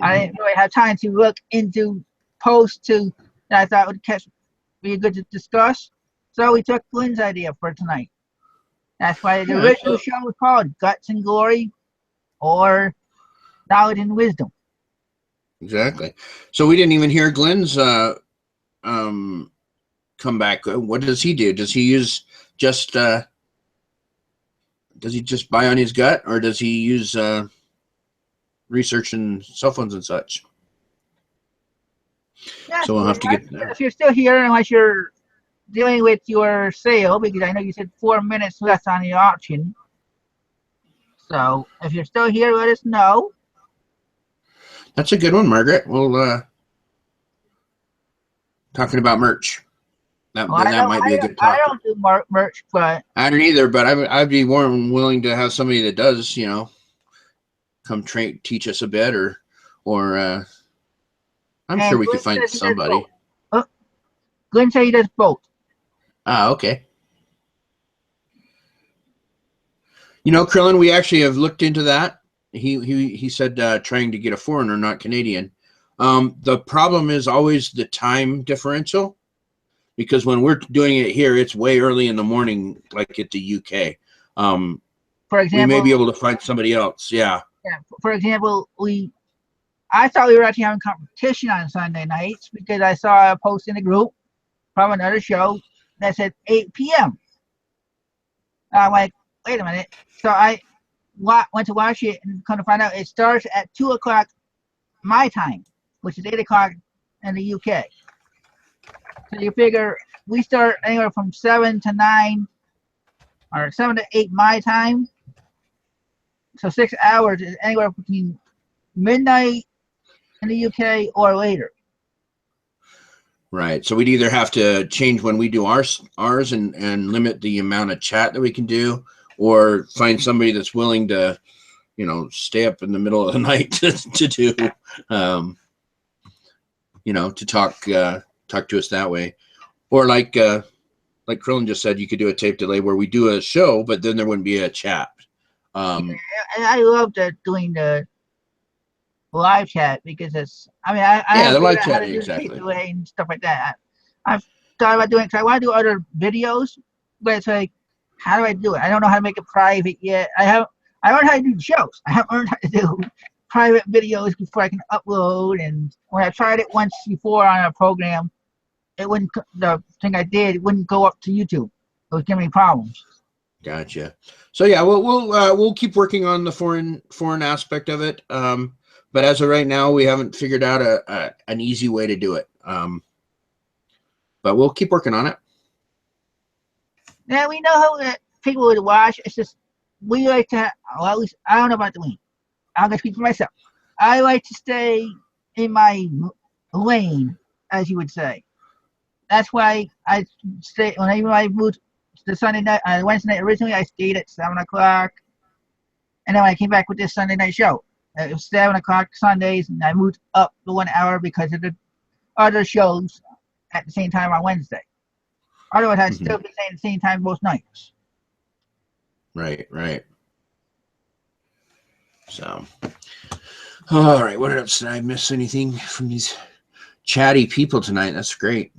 I didn't really have time to look into posts that I thought would be good to discuss. So we took Glenn's idea for tonight. That's why the original show was called Guts and Glory, or Knowledge and Wisdom. Exactly. So we didn't even hear Glenn's come back. What does he do? Does he use just does he just buy on his gut, or does he use research and cell phones and such? Yeah, so we'll have to get there. If you're still here, unless you're dealing with your sale, because I know you said 4 minutes left on the auction. So if you're still here, let us know. That's a good one, Margaret. We'll talking about merch. That might be a good topic. I don't do merch, but I don't either. But I'd be more than willing to have somebody that does, come teach us a bit, or I'm sure we could find somebody. Glenn said he does both. Ah, okay. Krillin, we actually have looked into that. He said trying to get a foreigner, not Canadian. The problem is always the time differential, because when we're doing it here, it's way early in the morning, like at the UK. For example, we may be able to find somebody else. Yeah. Yeah. For example, I thought we were actually having competition on Sunday nights because I saw a post in the group from another show that said 8 p.m. I'm like, wait a minute. So I went to watch it and kind of find out it starts at 2 o'clock my time, which is 8 o'clock in the UK. So you figure we start anywhere from 7 to 9 or 7 to 8 my time. So 6 hours is anywhere between midnight in the UK or later. Right. So we'd either have to change when we do ours and limit the amount of chat that we can do, or find somebody that's willing to, stay up in the middle of the night to do, to talk to us that way. Or like Krillin just said, you could do a tape delay where we do a show, but then there wouldn't be a chat. And I love doing the live chat because I the live chat, exactly, and stuff like that. I've thought about doing it because I want to do other videos, but it's like, how do I do it? I don't know how to make it private yet. I learned how to do shows. I haven't learned how to do private videos before I can upload. And when I tried it once before on a program, the thing I did wouldn't go up to YouTube. It was giving me problems. Gotcha. So yeah, we'll keep working on the foreign aspect of it. But as of right now, we haven't figured out an easy way to do it. But we'll keep working on it. Yeah, we know how people would watch. It's just we like to. Well, at least I don't know about Dwayne. I'm gonna speak for myself. I like to stay in my lane, as you would say. That's why I stay. Whenever I moved to Sunday night, Wednesday night originally, I stayed at 7 o'clock, and then when I came back with this Sunday night show, it was 7 o'clock Sundays, and I moved up to 1 hour because of the other shows at the same time on Wednesday. Otherwise, I'd still be saying the same time most nights. Right. So, all right. What else? Did I miss anything from these chatty people tonight? That's great.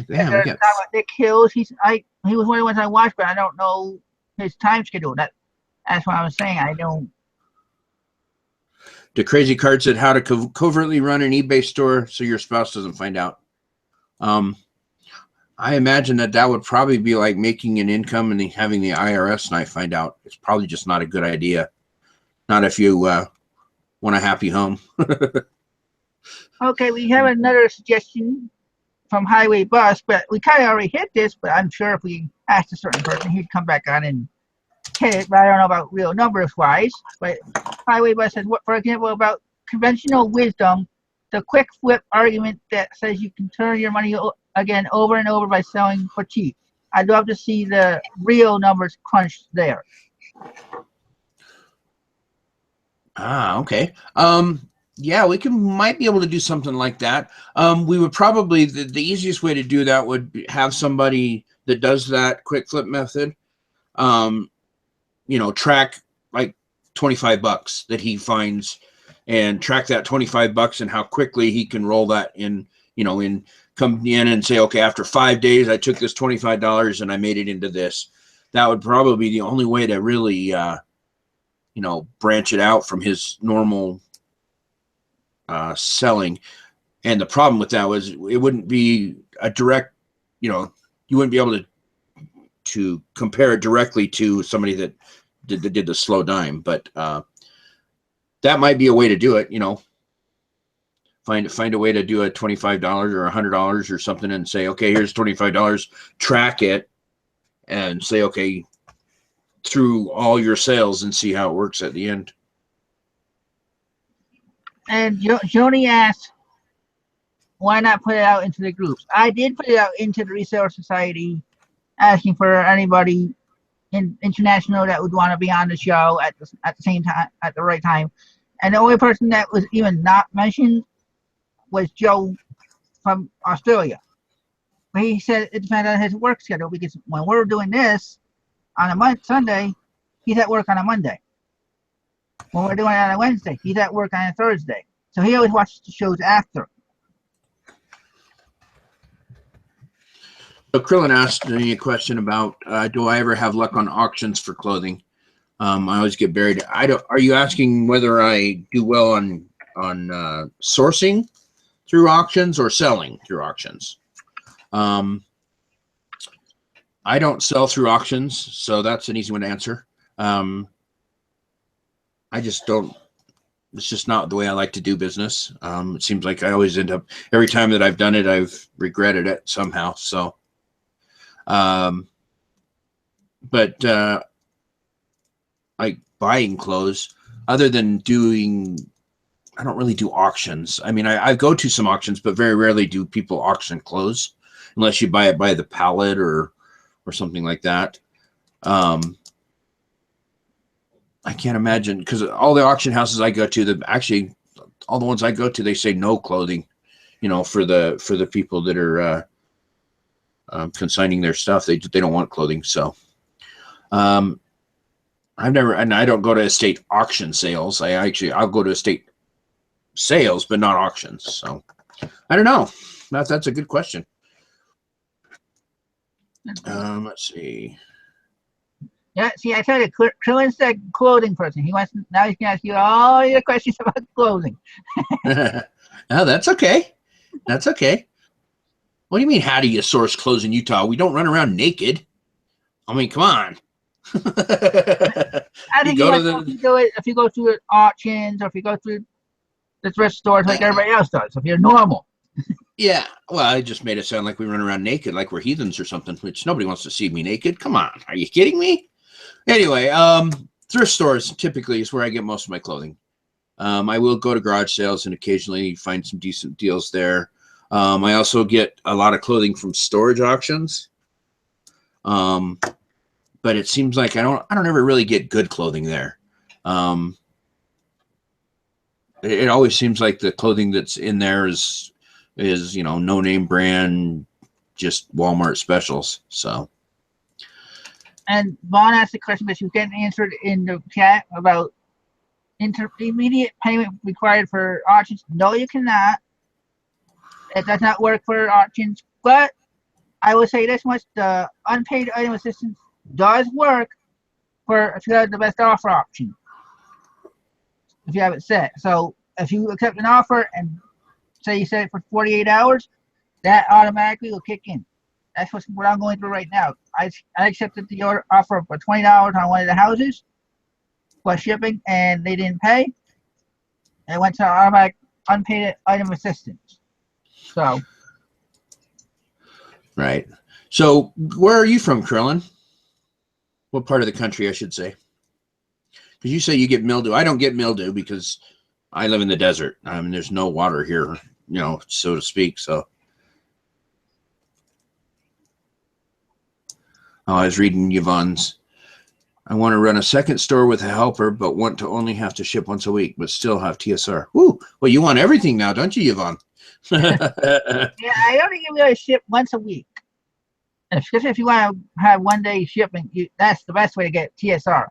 Yeah, we got Nick Hills. He was one of the ones I watched, but I don't know his time schedule. That's what I was saying. I don't. The crazy card said how to covertly run an eBay store so your spouse doesn't find out. I imagine that would probably be like making an income and having the IRS and I find out. It's probably just not a good idea. Not if you want a happy home. Okay, we have another suggestion from Highway Bus, but we kind of already hit this, but I'm sure if we asked a certain person, he'd come back on and hit it, but I don't know about real numbers-wise. But Highway Bus says, for example, about conventional wisdom, the quick flip argument that says you can turn your money again over and over by selling for cheap. I'd love to see the real numbers crunched there. Okay. Yeah, might be able to do something like that. We would probably the easiest way to do that would have somebody that does that quick flip method. Track like $25 that he finds, and track that $25 and how quickly he can roll that in. Come in and say, okay, after 5 days, I took this $25 and I made it into this. That would probably be the only way to really, branch it out from his normal selling. And the problem with that was it wouldn't be a direct, you wouldn't be able to compare it directly to somebody that did the slow dime. But that might be a way to do it. Find a way to do a $25 or $100 or something and say, okay, here's $25, track it and say, okay, through all your sales and see how it works at the end. And Joni asked, why not put it out into the groups? I did put it out into the Reseller Society, asking for anybody international that would want to be on the show at the same time, at the right time. And the only person that was even not mentioned was Joe from Australia. But he said it depends on his work schedule, because when we're doing this on a Sunday, he's at work on a Monday. When we're doing it on a Wednesday, he's at work on a Thursday. So he always watches the shows after. So Krillin asked me a question about, do I ever have luck on auctions for clothing? I always get buried. Are you asking whether I do well on sourcing through auctions or selling through auctions? I don't sell through auctions, so that's an easy one to answer. I just don't. It's just not the way I like to do business. It seems like I always end up, every time that I've done it, I've regretted it somehow. So, but like buying clothes, other than I don't really do auctions. I mean, I go to some auctions, but very rarely do people auction clothes unless you buy it by the pallet or something like that. I can't imagine, because all the auction houses I go to, all the ones I go to, they say no clothing, for the people that are consigning their stuff. They don't want clothing. So, I don't go to estate auction sales. I'll go to estate sales, but not auctions. So I don't know. That's a good question. Let's see. Yeah, see, I told you, Krillin's the clothing person. Now he's gonna ask you all your questions about clothing. No, that's okay. That's okay. What do you mean? How do you source clothes in Utah? We don't run around naked. I mean, come on. I think if you go through auctions, or if you go through the thrift stores like everybody else does, if you're normal. Yeah, well, I just made it sound like we run around naked, like we're heathens or something, which nobody wants to see me naked. Come on, are you kidding me? Anyway, thrift stores typically is where I get most of my clothing. I will go to garage sales and occasionally find some decent deals there. I also get a lot of clothing from storage auctions. But it seems like I don't ever really get good clothing there. It always seems like the clothing that's in there is no name brand, just Walmart specials. So. And Vaughn asked a question that you can answer in the chat about immediate payment required for auctions. No, you cannot. It does not work for auctions. But I will say this much: the unpaid item assistance does work if you have the best offer option. If you have it set, so if you accept an offer and say you set it for 48 hours, that automatically will kick in. That's what I'm going through right now. I accepted the offer for $20 on one of the houses plus shipping, and they didn't pay. And it went to automatic unpaid item assistance. So. Right. So where are you from, Krillin? What part of the country, I should say? Because you say you get mildew. I don't get mildew because I live in the desert. I mean, there's no water here, so to speak. So. Oh, I was reading Yvonne's. I want to run a second store with a helper, but want to only have to ship once a week, but still have TSR. Ooh, well, you want everything now, don't you, Yvonne? Yeah, I only give you a ship once a week. Especially if you want to have 1 day shipping, that's the best way to get TSR.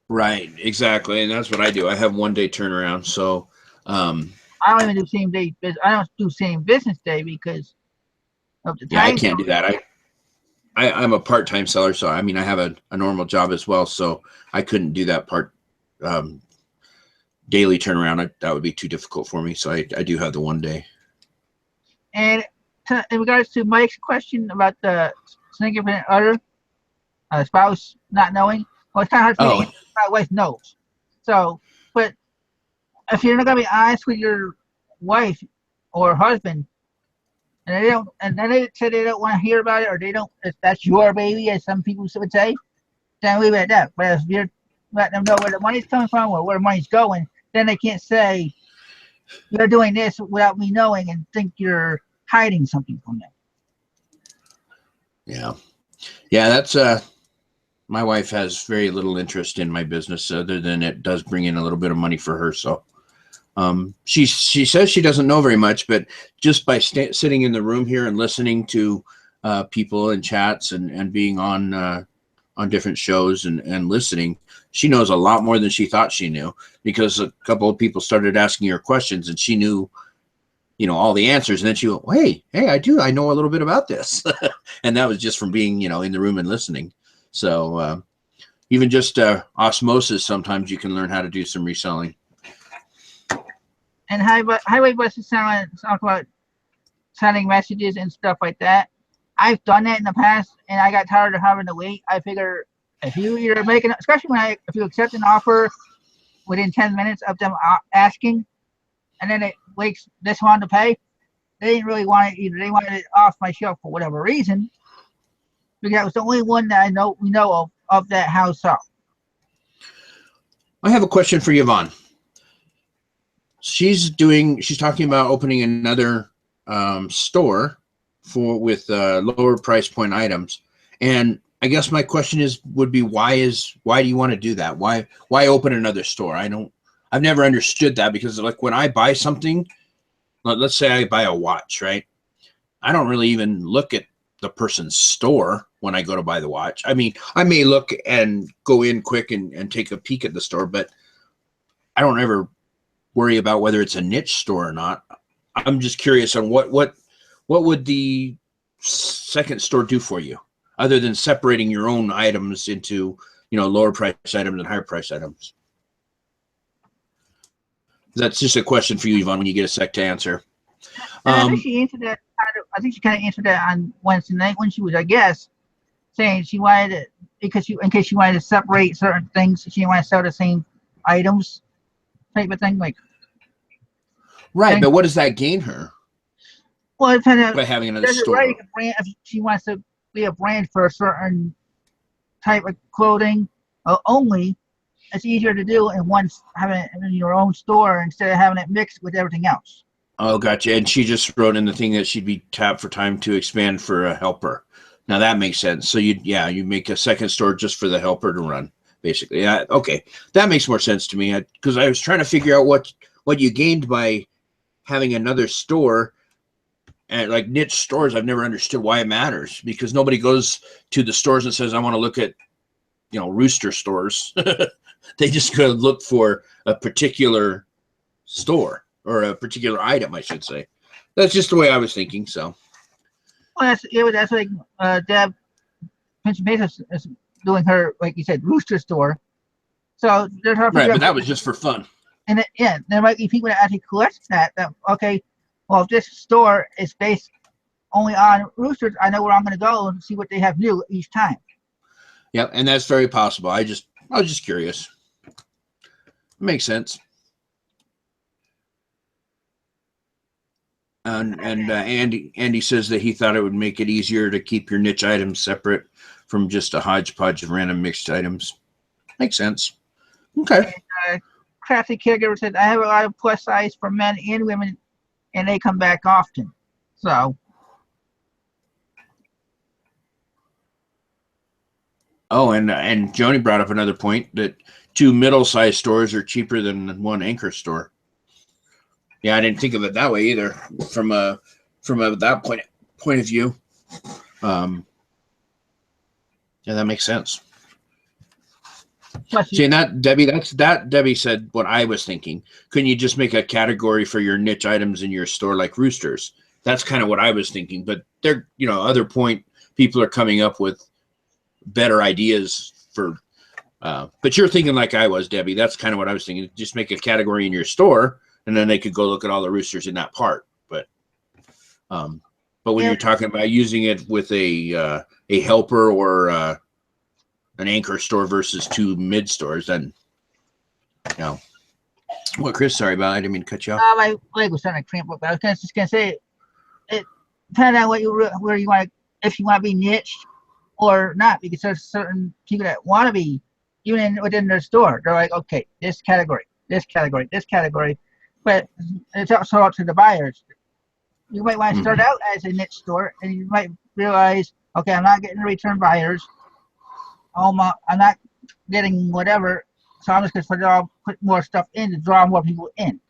Right, exactly, and that's what I do. I have 1 day turnaround, so I don't even do same day. I don't do same business day because of the yeah, I time. can't do that. I'm a part-time seller, so I mean I have a normal job as well, so I couldn't do that um, daily turnaround. That would be too difficult for me. So I do have the 1 day. And in regards to Mike's question about the significant other spouse not knowing, well, it's kind of hard for me to answer. My wife knows. So, but if you're not gonna be honest with your wife or husband, and they don't, and then they say they don't want to hear about it, or they don't, if that's your baby, as some people would say, then leave it at that. But if you're letting them know where the money's coming from or where the money's going, then they can't say you're doing this without me knowing and think you're hiding something from them. Yeah, that's my wife has very little interest in my business other than it does bring in a little bit of money for her. So she says she doesn't know very much, but just by sitting in the room here and listening to people and chats and being on different shows and listening, she knows a lot more than she thought she knew, because a couple of people started asking her questions and she knew, all the answers. And then she went, hey, I know a little bit about this. And that was just from being, in the room and listening. So even just osmosis, sometimes you can learn how to do some reselling. And highway buses talk about sending messages and stuff like that. I've done that in the past, and I got tired of having to wait. I figure if you either especially if you accept an offer within 10 minutes of them asking, and then it wakes this one to pay, they didn't really want it either. They wanted it off my shelf for whatever reason, because that was the only one that we know of that house up. I have a question for Yvonne. She's talking about opening another store with lower price point items, and I guess my question would be why do you want to do that? Why open another store? I've never understood that, because like when I buy something, let's say I buy a watch, right? I don't really even look at the person's store when I go to buy the watch. I mean, I may look and go in quick and take a peek at the store, but I don't ever worry about whether it's a niche store or not. I'm just curious on what would the second store do for you, other than separating your own items into, lower price items and higher price items. That's just a question for you, Yvonne, when you get a sec to answer. I think she answered that. I think she kind of answered that on Wednesday night when she was, I guess, saying she wanted it in case she wanted to separate certain things. She didn't want to sell the same items, type of thing. Right, but what does that gain her? Well, it depends by having another store. Right, if she wants to be a brand for a certain type of clothing only, it's easier to do in having it in your own store instead of having it mixed with everything else. Oh, gotcha. And she just wrote in the thing that she'd be tapped for time to expand for a helper. Now that makes sense. So you make a second store just for the helper to run, basically. Yeah, okay, that makes more sense to me, because I was trying to figure out what you gained by having another store. And like niche stores, I've never understood why it matters, because nobody goes to the stores and says, I want to look at, Rooster stores. They just go look for a particular store or a particular item, I should say. That's just the way I was thinking. So, well, that's like Deb Pension Base is doing her, like you said, Rooster store. So there's her. Right, but that was just for fun. And there might be people that actually collect that. Okay, well, if this store is based only on roosters, I know where I'm going to go and see what they have new each time. Yeah, and that's very possible. I was just curious. Makes sense. And Andy says that he thought it would make it easier to keep your niche items separate from just a hodgepodge of random mixed items. Makes sense. Okay. And, Crafty Caregiver said, I have a lot of plus size for men and women, and they come back often. So. Oh, and Joni brought up another point that 2 middle-sized stores are cheaper than 1 anchor store. Yeah, I didn't think of it that way either. From that point of view, yeah, that makes sense. Plus, See, and that Debbie said what I was thinking. Couldn't you just make a category for your niche items in your store, like roosters? That's kind of what I was thinking. But there, other point people are coming up with better ideas for. But you're thinking like I was, Debbie. That's kind of what I was thinking. Just make a category in your store, and then they could go look at all the roosters in that part. But when you're talking about using it with a helper or an anchor store versus 2 mid stores, then what, Chris? Sorry about it. I didn't mean to cut you off. my leg was starting to cramp up, but I was just gonna say it depends on where you want to, if you want to be niche or not, because there's certain people that want to be even within their store. They're like, okay, this category, this category, this category, but it's also up to the buyers. You might want to start out as a niche store, and you might realize, okay, I'm not getting the return buyers. I'm not getting whatever, so I'm just going to put more stuff in to draw more people in.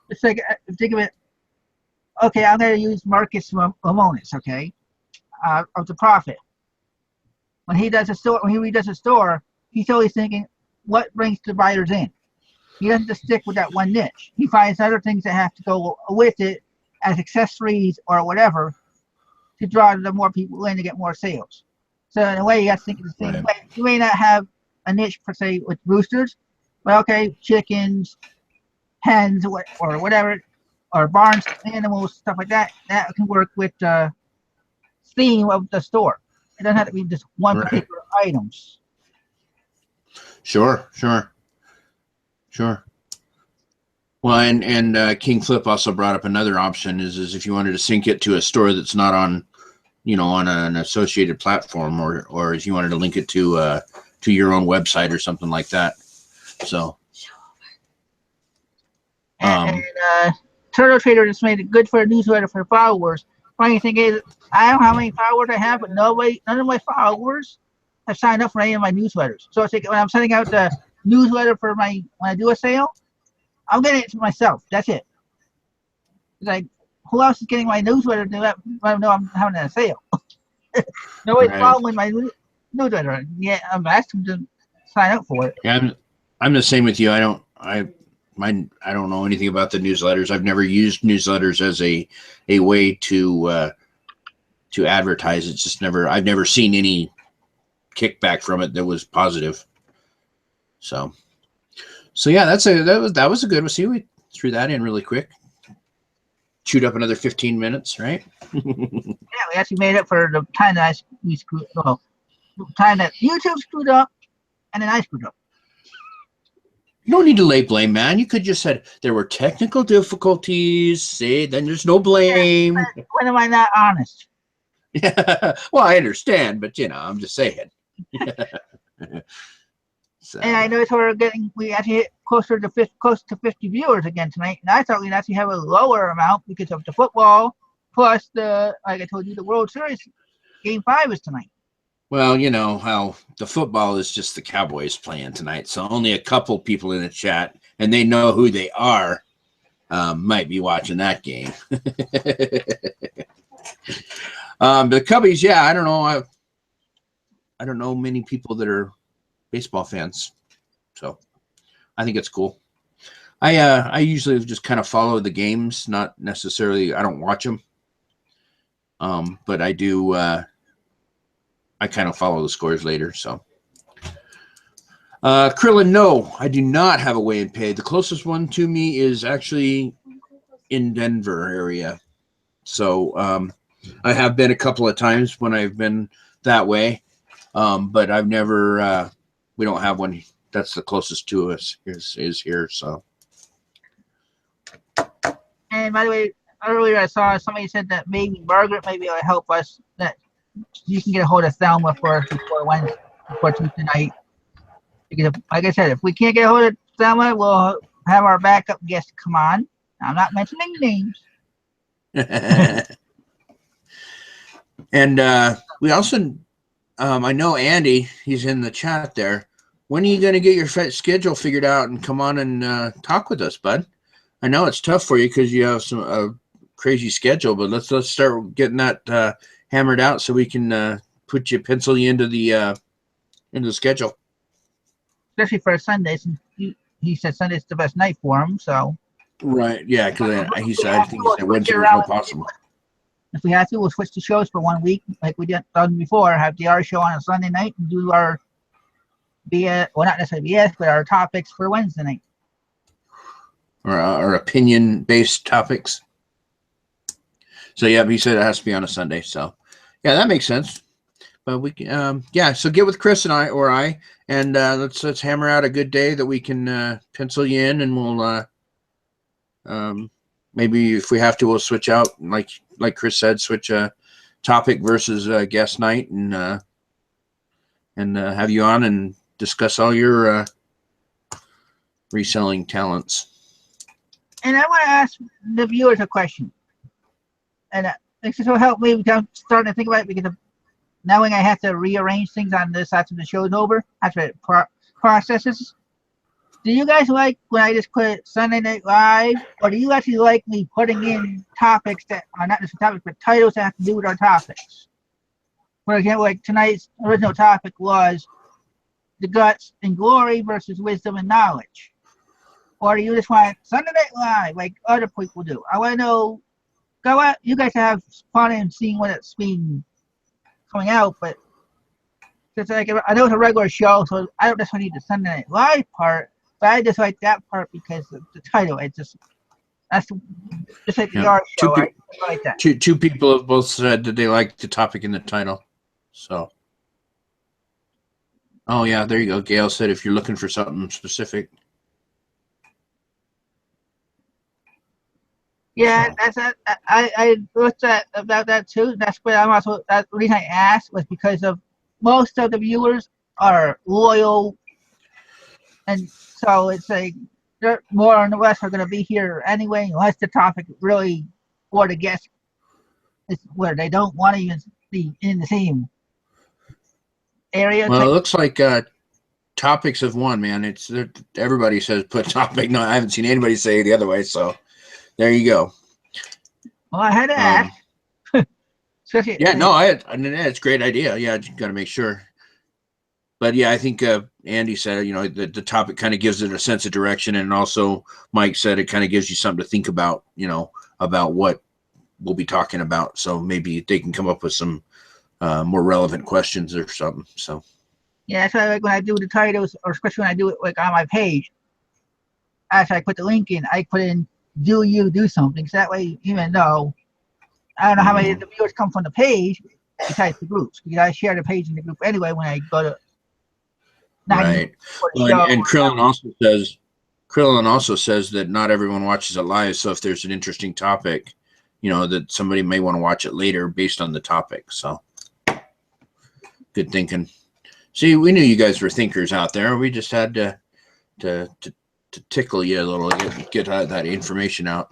It's like, think of it, okay, I'm going to use Marcus Lemonis, okay, of the Prophet. When he redoes a store, he's always thinking, what brings the buyers in? He doesn't just stick with that one niche. He finds other things that have to go with it as accessories or whatever to draw the more people in to get more sales. So in a way, you got to think of the same way. You may not have a niche per se with roosters, but okay, chickens, hens, or whatever, or barns, animals, stuff like that. That can work with the theme of the store. It doesn't have to be just one particular items. Sure. Well, and King Flip also brought up another option is if you wanted to sync it to a store that's not on, on an associated platform, or if you wanted to link it to your own website or something like that. So, and Turtle Trader just made it good for a newsletter for followers. Funny thing is, I don't know how many followers I have, but none of my followers have signed up for any of my newsletters. So it's like when I'm sending out the newsletter when I do a sale, I'm getting it to myself. That's it. It's like, who else is getting my newsletter to let them know I'm having a sale? Nobody's following my newsletter. Yeah, I'm asking them to sign up for it. Yeah, I'm the same with you. I don't know anything about the newsletters. I've never used newsletters as a way to advertise. It's just I've never seen any kickback from it that was positive. So yeah, that was a good one. See, we threw that in really quick. Chewed up another 15 minutes, right? Yeah, we actually made it for the time that time that YouTube screwed up, and then I screwed up. You don't need to lay blame, man. You could just said there were technical difficulties. See, then there's no blame. Yeah, when am I not honest? Yeah, well, I understand, but I'm just saying. So. And I noticed we actually hit close to 50 viewers again tonight, and I thought we'd actually have a lower amount because of the football, plus like I told you, the World Series Game 5 is tonight. Well, how the football is just the Cowboys playing tonight, so only a couple people in the chat, and they know who they are, might be watching that game. The Cubbies, yeah, I don't know. I don't know many people that are baseball fans, so I think it's cool. I usually just kind of follow the games, not necessarily. I don't watch them, but I do. I kind of follow the scores later. So, Krillin, no, I do not have a weigh and pay. The closest one to me is actually in Denver area. So I have been a couple of times when I've been that way, but I've never. We don't have one. That's the closest to us is here. So. And by the way, earlier I saw somebody said that maybe Margaret might be able to help us. That you can get a hold of Thelma for us before Tuesday night. Because like I said, if we can't get a hold of Thelma, we'll have our backup guest come on. I'm not mentioning names. And we also I know Andy, he's in the chat there. When are you going to get your schedule figured out and come on and talk with us, bud? I know it's tough for you because you have some crazy schedule, but let's start getting that hammered out so we can pencil you into the schedule. Especially for Sundays. He said Sunday's the best night for him, so. Right, yeah, because he said, I think he said Wednesday was no possible. If we have to, we'll switch the shows for 1 week, like we done before. Have the R show on a Sunday night and do our BS, well, not necessarily BS, but our topics for Wednesday night. Or our opinion-based topics. So yeah, he said it has to be on a Sunday. So yeah, that makes sense. But we can, yeah. So get with Chris and I, and let's hammer out a good day that we can pencil you in, and we'll maybe if we have to, we'll switch out, like Chris said, switch a topic versus guest night, and have you on and discuss all your reselling talents. And I want to ask the viewers a question, and this will help me. I'm starting to think about it because of knowing I have to rearrange things on this after the show's over, after it processes. Do you guys like when I just put Sunday Night Live, or do you actually like me putting in topics that are not just topics, but titles that have to do with our topics? For example, like tonight's original topic was the guts and glory versus wisdom and knowledge. Or do you just want Sunday Night Live like other people do? I want to know, go out, you guys have fun in seeing when it's been coming out, but it's like, I know it's a regular show, so I don't necessarily need the Sunday Night Live part, but I just like that part because of the title. It's just, that's just like the art show. I like that. Two people have both said that they like the topic in the title. So, oh yeah, there you go. Gail said if you're looking for something specific. Yeah, that's that. I looked at about that too. That's what I'm also. That's the reason I asked was because of most of the viewers are loyal, and so it's like they're more or less are going to be here anyway, unless the topic really or the guest is where they don't want to even be in the same area. Well, it looks like topics have won, man. It's everybody says put topic. No, I haven't seen anybody say it the other way. So. There you go. Well, I had to ask. Yeah, no, I mean, it's a great idea. Yeah, you got to make sure. But yeah, I think Andy said, you know, the topic kind of gives it a sense of direction, and also Mike said it kind of gives you something to think about, you know, about what we'll be talking about. So maybe they can come up with some more relevant questions or something. So. Yeah, that's why like when I do the titles, or especially when I do it like on my page, after I put the link in, I put in do you do something, so that way even though I don't know how many of the viewers come from the page besides the groups, because I share the page in the group anyway when I go to right. Well, and Krillin also says that not everyone watches it live, so if there's an interesting topic, you know, that somebody may want to watch it later based on the topic. So good thinking. See, we knew you guys were thinkers out there. We just had to tickle you a little, get that information out.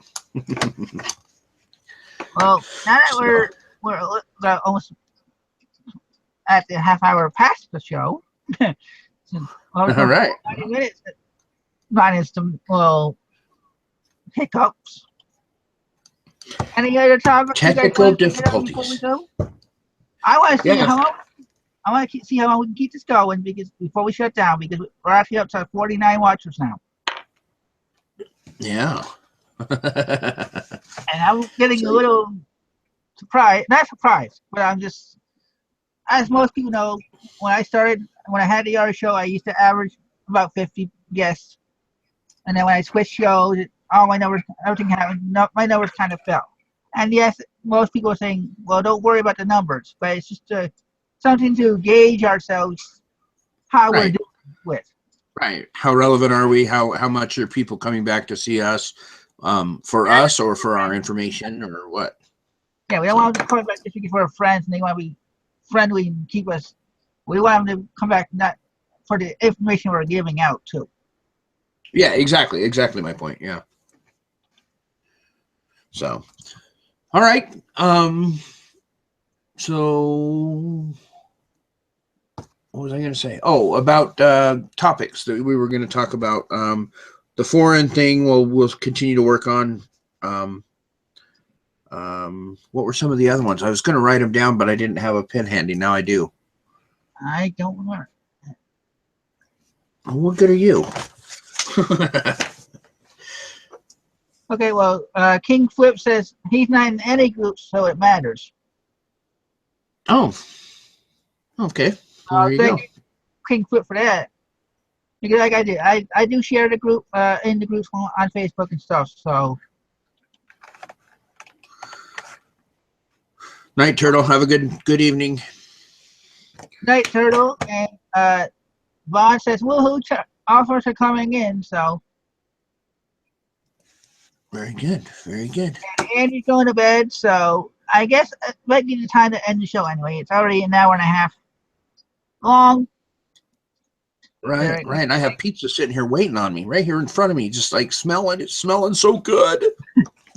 Well, now that we're almost at the half hour past the show, all right, 90 minutes minus some little hiccups. Any other topics? Technical difficulties. I want to see how long. I want to see how long we can keep this going because before we shut down, because we're actually up to 49 watchers now. Yeah. And I'm getting a little surprised. Not surprised, but I'm just, as most people know, when I had the art show, I used to average about 50 guests. And then when I switched shows, all my numbers, everything happened. My numbers kind of fell. And yes, most people are saying, well, don't worry about the numbers. But it's just something to gauge ourselves how we're doing with. Right. How relevant are we? How much are people coming back to see us for us or for our information or what? Yeah, we don't want them to come back just because we're friends and they want to be friendly and keep us. We want them to come back not for the information we're giving out too. Yeah, exactly. Exactly my point. Yeah. So, all right. So what was I going to say? Oh, about topics that we were going to talk about. The foreign thing we'll continue to work on. What were some of the other ones? I was going to write them down, but I didn't have a pen handy. Now I do. I don't remember. Oh, what good are you? Okay, well, King Flip says he's not in any group, so it matters. Oh, okay. Well, there you Thank go. King Flip for that. Because like I did, I do share the group in the groups on Facebook and stuff. So Night Turtle. Have a good evening. Night Turtle and Vaughn says woohoo! Offers are coming in. So Very good. Very good. Andy's going to bed. So I guess it might be the time to end the show anyway. It's already an hour and a half long. Right. And I have pizza sitting here waiting on me, right here in front of me, just like smelling. It's smelling so good.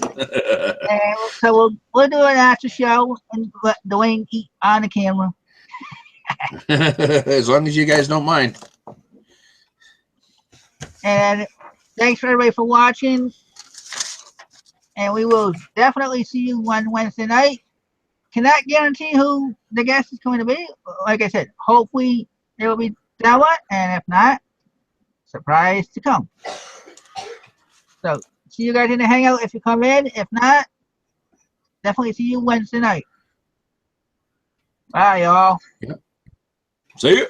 And so we'll do an after show and let Dwayne eat on the camera. As long as you guys don't mind. And thanks for everybody for watching. And we will definitely see you on Wednesday night. Cannot guarantee who the guest is going to be. Like I said, hopefully it will be Della, and if not, surprise to come. So see you guys in the hangout if you come in. If not, definitely see you Wednesday night. Bye, y'all. Yep. See you.